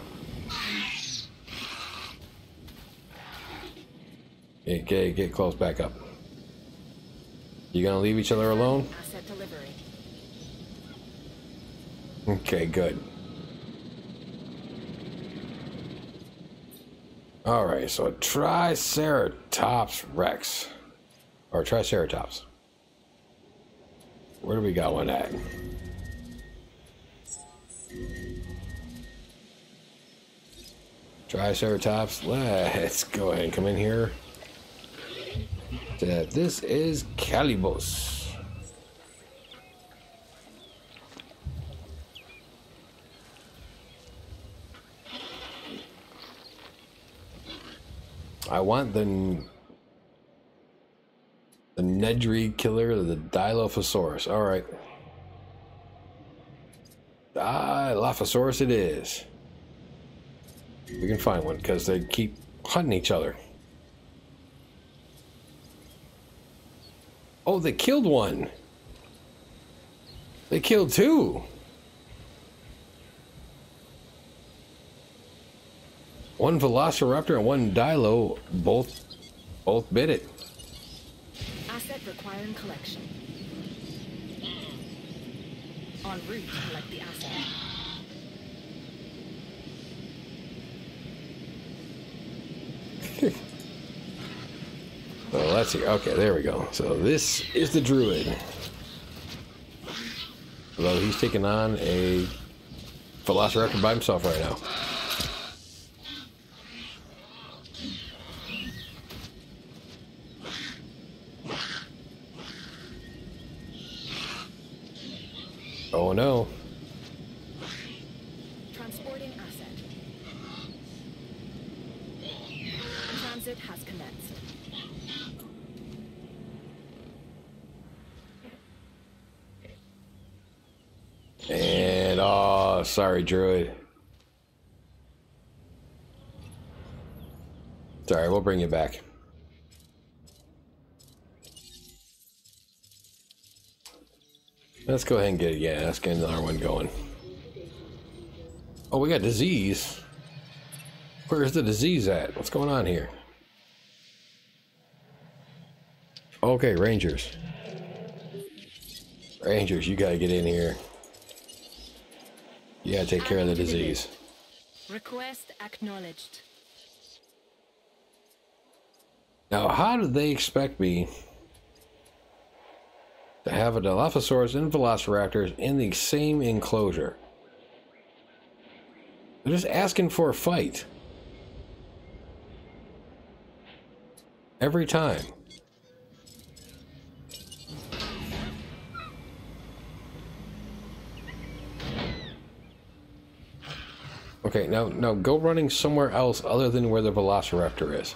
Get close back up. You gonna leave each other alone? Asset delivery. Okay, good. Alright, so a Triceratops Rex. Or Triceratops. Where do we got one at? Triceratops. Let's go ahead and come in here. This is Calibos. I want the Nedry killer, the Dilophosaurus. All right. Dilophosaurus it is. We can find one because they keep hunting each other. Oh, they killed one. They killed two. One Velociraptor and one Dilo both bit it. Asset requiring collection. En route to collect the asset. Well, let's see. Okay, there we go. So this is the druid. Although he's taking on a Velociraptor by himself right now. Oh no. Transporting asset. Transit has commenced. And oh, sorry, druid. Sorry, we'll bring you back. Let's go ahead and get it. Yeah, let's get another one going. Oh, we got disease. Where's the disease at? What's going on here? Okay, Rangers. Rangers, you gotta get in here. You gotta take care of the disease. Request acknowledged. Now, how do they expect me to have a Dilophosaurus and Velociraptors in the same enclosure? They're just asking for a fight. Every time. Okay, now go running somewhere else other than where the Velociraptor is.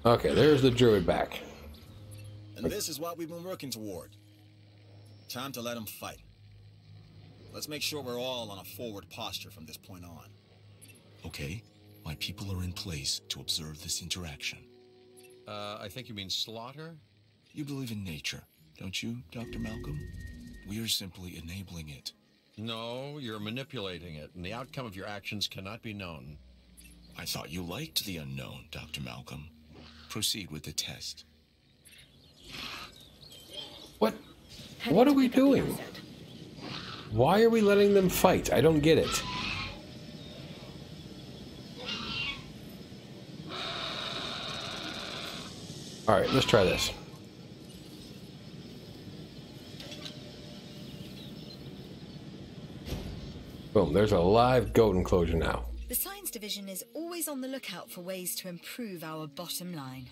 Okay, there's the druid back. And this is what we've been working toward. Time to let them fight. Let's make sure we're all on a forward posture from this point on. Okay, my people are in place to observe this interaction. I think you mean slaughter? You believe in nature, don't you, Dr. Malcolm? We are simply enabling it. No, you're manipulating it, and the outcome of your actions cannot be known. I thought you liked the unknown, Dr. Malcolm. Proceed with the test. What are we doing? Why are we letting them fight? I don't get it. All right, let's try this. Boom, there's a live goat enclosure now. The Science Division is always on the lookout for ways to improve our bottom line.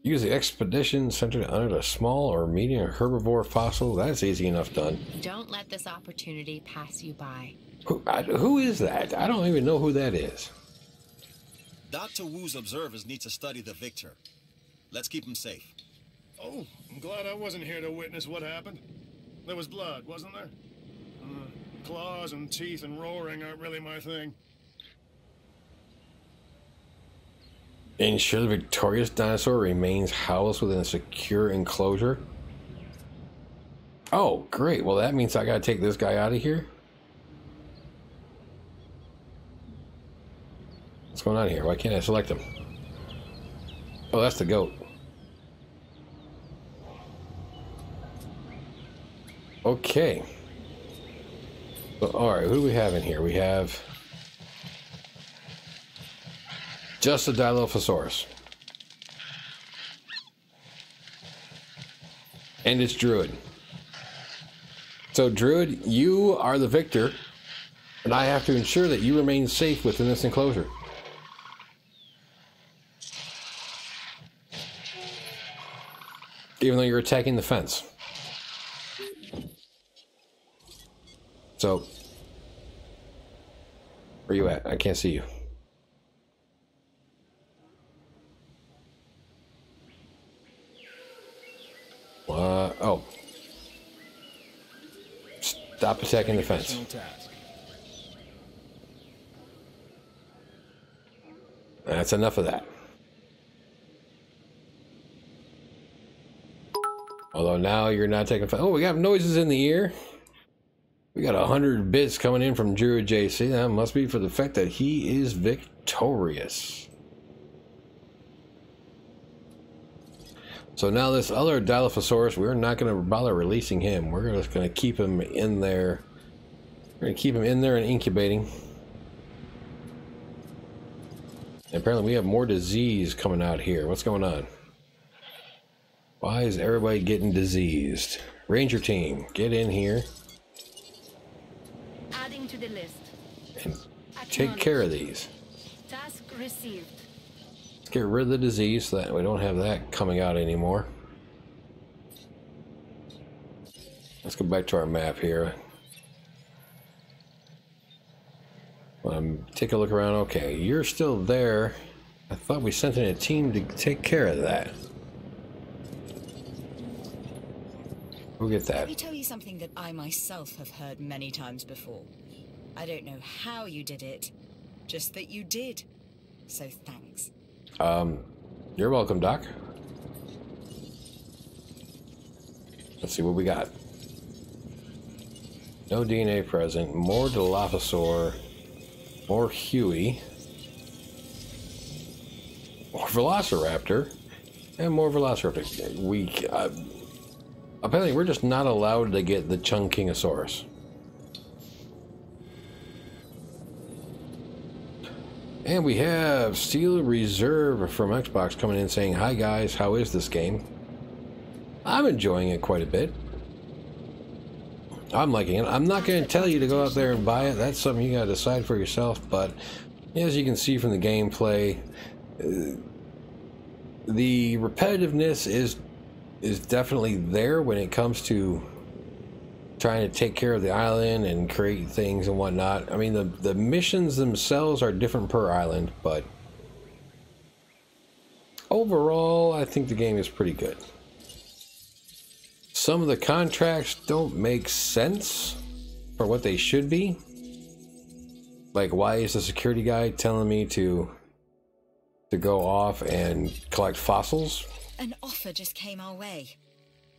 Use the expedition center to unearth a small or medium herbivore fossil. That's easy enough done. Don't let this opportunity pass you by. Who is that? I don't even know who that is. Dr. Wu's observers need to study the victor. Let's keep him safe. Oh, I'm glad I wasn't here to witness what happened. There was blood, wasn't there? Claws and teeth and roaring aren't really my thing. Ensure the victorious dinosaur remains housed within a secure enclosure. Oh, great. Well, that means I gotta take this guy out of here. What's going on here? Why can't I select him? Oh, that's the goat. Okay. Well, alright, who do we have in here? We have just a Dilophosaurus. And it's Druid. So, Druid, you are the victor, and I have to ensure that you remain safe within this enclosure. Even though you're attacking the fence. So, where you at? I can't see you. Oh. Stop attacking the fence. That's enough of that. Although now you're not taking... Oh, we got noises in the ear. We got 100 bits coming in from Druid JC. That must be for the fact that he is victorious. So now this other Dilophosaurus, we're not going to bother releasing him. We're just going to keep him in there. We're going to keep him in there and incubating. And apparently we have more disease coming out here. What's going on? Why is everybody getting diseased? Ranger team, get in here. Adding to the list. And take care of these. Task received. Let's get rid of the disease so that we don't have that coming out anymore. Let's go back to our map here. Take a look around. Okay, you're still there. I thought we sent in a team to take care of that. We'll get that. Let me tell you something that I myself have heard many times before. I don't know how you did it, just that you did. So thanks. You're welcome, Doc. Let's see what we got. No DNA present. More Dilophosaur. More Huey. More Velociraptor. And more Velociraptor. Apparently, we're just not allowed to get the Chungkingosaurus. And we have Steel Reserve from Xbox coming in saying, "Hi guys, how is this game?" I'm enjoying it quite a bit. I'm liking it. I'm not going to tell you to go out there and buy it. That's something you got to decide for yourself. But as you can see from the gameplay, the repetitiveness is definitely there when it comes to trying to take care of the island and create things and whatnot. I mean, the missions themselves are different per island, but overall, I think the game is pretty good. Some of the contracts don't make sense for what they should be. Like, why is the security guy telling me to go off and collect fossils? An offer just came our way.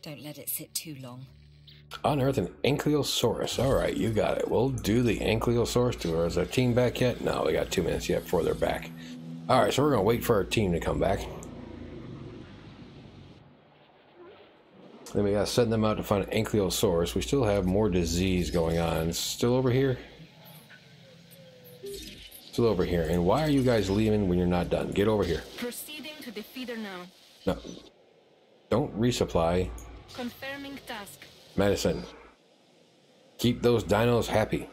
Don't let it sit too long. Unearth an Ankylosaurus. Alright, you got it. We'll do the Ankylosaurus tour. Is our team back yet? No, we got 2 minutes yet before they're back. Alright, so we're going to wait for our team to come back. Then we got to send them out to find an Ankylosaurus. We still have more disease going on. It's still over here? Still over here. And why are you guys leaving when you're not done? Get over here. Proceeding to the feeder now. No. Don't resupply. Confirming task. Medicine. Keep those dinos happy.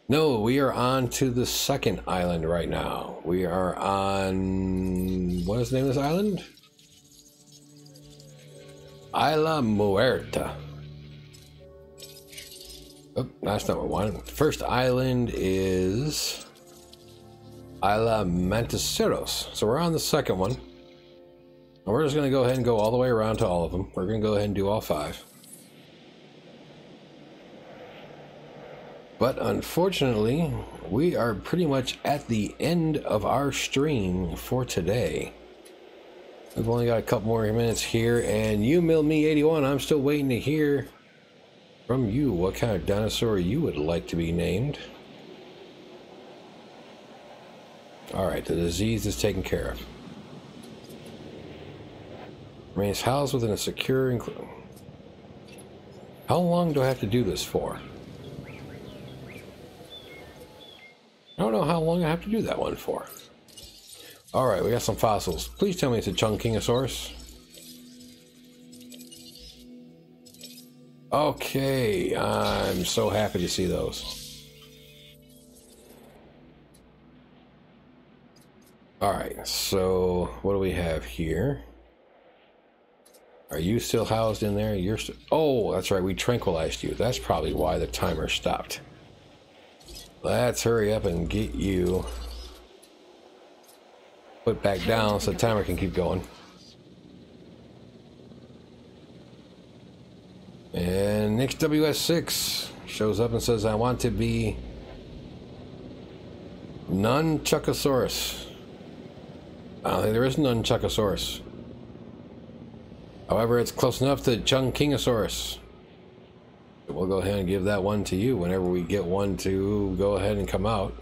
No, we are on to the second island right now. We are on... What is the name of this island? Isla Muerta. Oh, that's not what I wanted. First island is Isla Manticeros. So we're on the second one. And we're just going to go ahead and go all the way around to all of them. We're going to go ahead and do all 5. But unfortunately, we are pretty much at the end of our stream for today. We've only got a couple more minutes here, and you milled me 81. I'm still waiting to hear from you what kind of dinosaur you would like to be named. Alright, the disease is taken care of. Remains housed within a secure enclosure. How long do I have to do this for? I don't know how long I have to do that one for. Alright, we got some fossils. Please tell me it's a Chungkingosaurus. Okay, I'm so happy to see those. Alright, so what do we have here? Are you still housed in there? You're still... Oh, that's right, we tranquilized you. That's probably why the timer stopped. Let's hurry up and get you put back down so the timer can keep going. And next WS6 shows up and says, I want to be Nunchuckosaurus. I don't think there is Nunchuckosaurus. However, it's close enough to Chungkingosaurus. So we'll go ahead and give that one to you whenever we get one to go ahead and come out.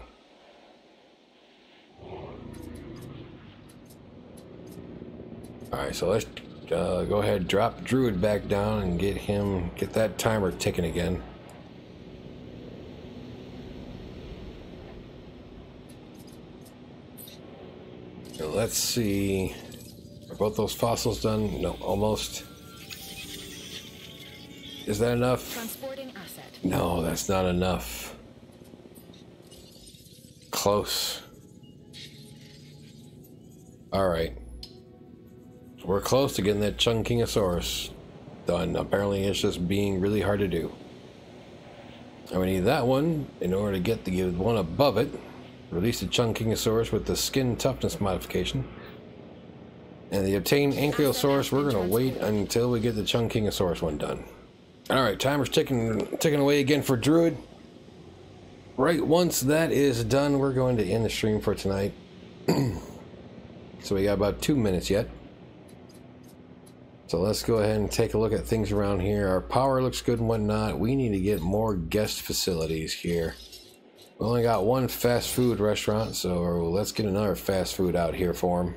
Alright, so let's go ahead and drop Druid back down and get that timer ticking again. And let's see. Are both those fossils done? No, almost. Is that enough? Transporting asset. No, that's not enough. Close. Alright. We're close to getting that Chungkingosaurus done. Apparently it's just being really hard to do. And we need that one in order to get the one above it. Release the Chungkingosaurus with the skin toughness modification. And the obtained Ankylosaurus, we're going to wait until we get the Chungkingosaurus one done. Alright, timer's ticking away again for Druid. Right, once that is done, we're going to end the stream for tonight. So we got about 2 minutes yet. So let's go ahead and take a look at things around here. Our power looks good and whatnot. We need to get more guest facilities here. We only got one fast food restaurant, so let's get another fast food out here for them.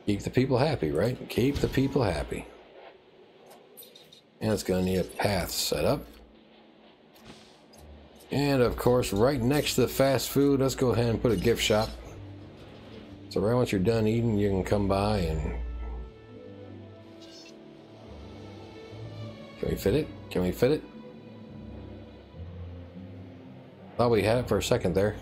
Keep the people happy, right? Keep the people happy. And it's going to need a path set up. And of course, right next to the fast food, let's go ahead and put a gift shop. So right once you're done eating, you can come by and... Can we fit it? Can we fit it? Thought we had it for a second there.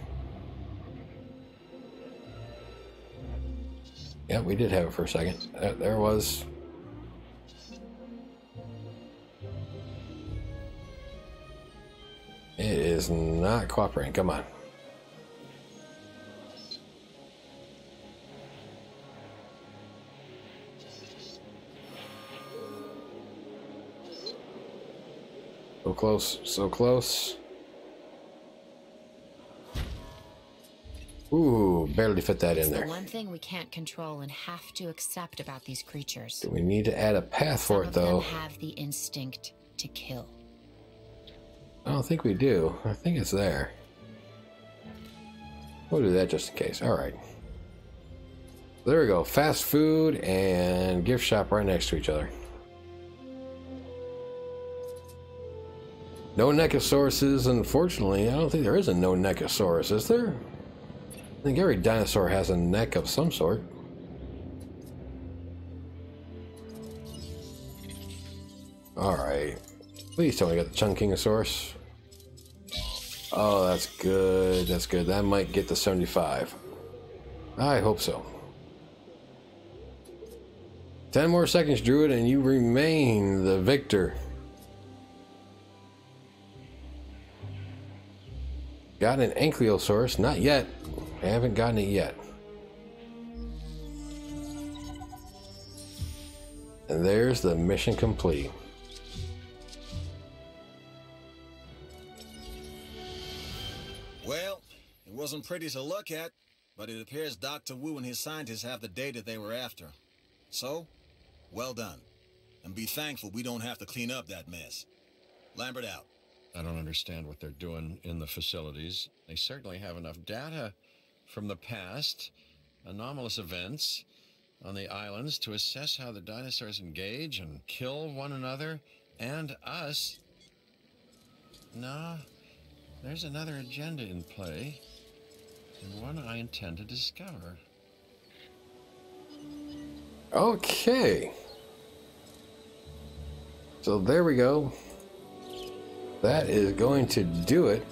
Yeah, we did have it for a second. There was. It is not cooperating. Come on. So close, so close. Ooh, barely fit that in there. The one thing we can't control and have to accept about these creatures. We need to add a path for it, though. Some of them have the instinct to kill. I don't think we do. I think it's there. We'll do that just in case. All right. There we go. Fast food and gift shop right next to each other. No Necosauruses, unfortunately. I don't think there is a no Necosaurus, is there? I think every dinosaur has a neck of some sort. Alright. Please tell me I got the Chungkingosaurus. Oh, that's good. That's good. That might get the 75. I hope so. 10 more seconds, Druid, and you remain the victor. Got an Ankylosaurus? Not yet. I haven't gotten it yet. And there's the mission complete. Well, it wasn't pretty to look at, but it appears Dr. Wu and his scientists have the data they were after. So, well done. And be thankful we don't have to clean up that mess. Lambert out. I don't understand what they're doing in the facilities. They certainly have enough data from the past, anomalous events, on the islands to assess how the dinosaurs engage and kill one another and us. No, there's another agenda in play, and one I intend to discover. Okay. So there we go. That is going to do it.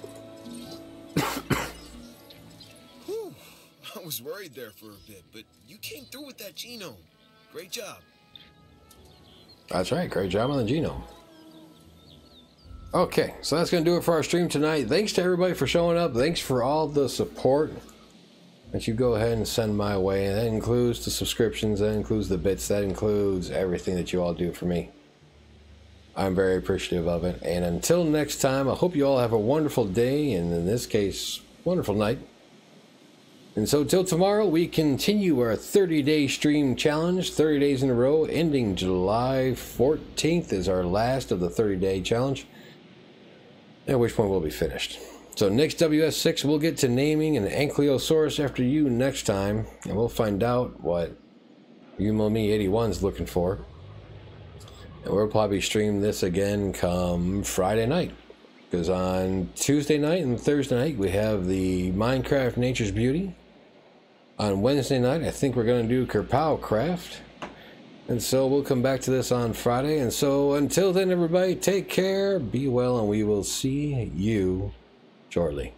Whew. I was worried there for a bit, but you came through with that genome. Great job. That's right. Great job on the genome. Okay, so that's going to do it for our stream tonight. Thanks to everybody for showing up. Thanks for all the support that you go ahead and send my way. And that includes the subscriptions, that includes the bits, that includes everything that you all do for me. I'm very appreciative of it. And until next time, I hope you all have a wonderful day, and in this case, wonderful night. And so till tomorrow, we continue our 30-day stream challenge, 30 days in a row, ending July 14th is our last of the 30-day challenge, at which point we'll be finished. So next WS6, we'll get to naming an Ankylosaurus after you next time, and we'll find out what Umomi81 is looking for. And we'll probably stream this again come Friday night, because on Tuesday night and Thursday night we have the Minecraft Nature's Beauty. On Wednesday night I think we're going to do Kerpow Craft, and so we'll come back to this on Friday. And so until then, everybody, take care, be well, and we will see you shortly.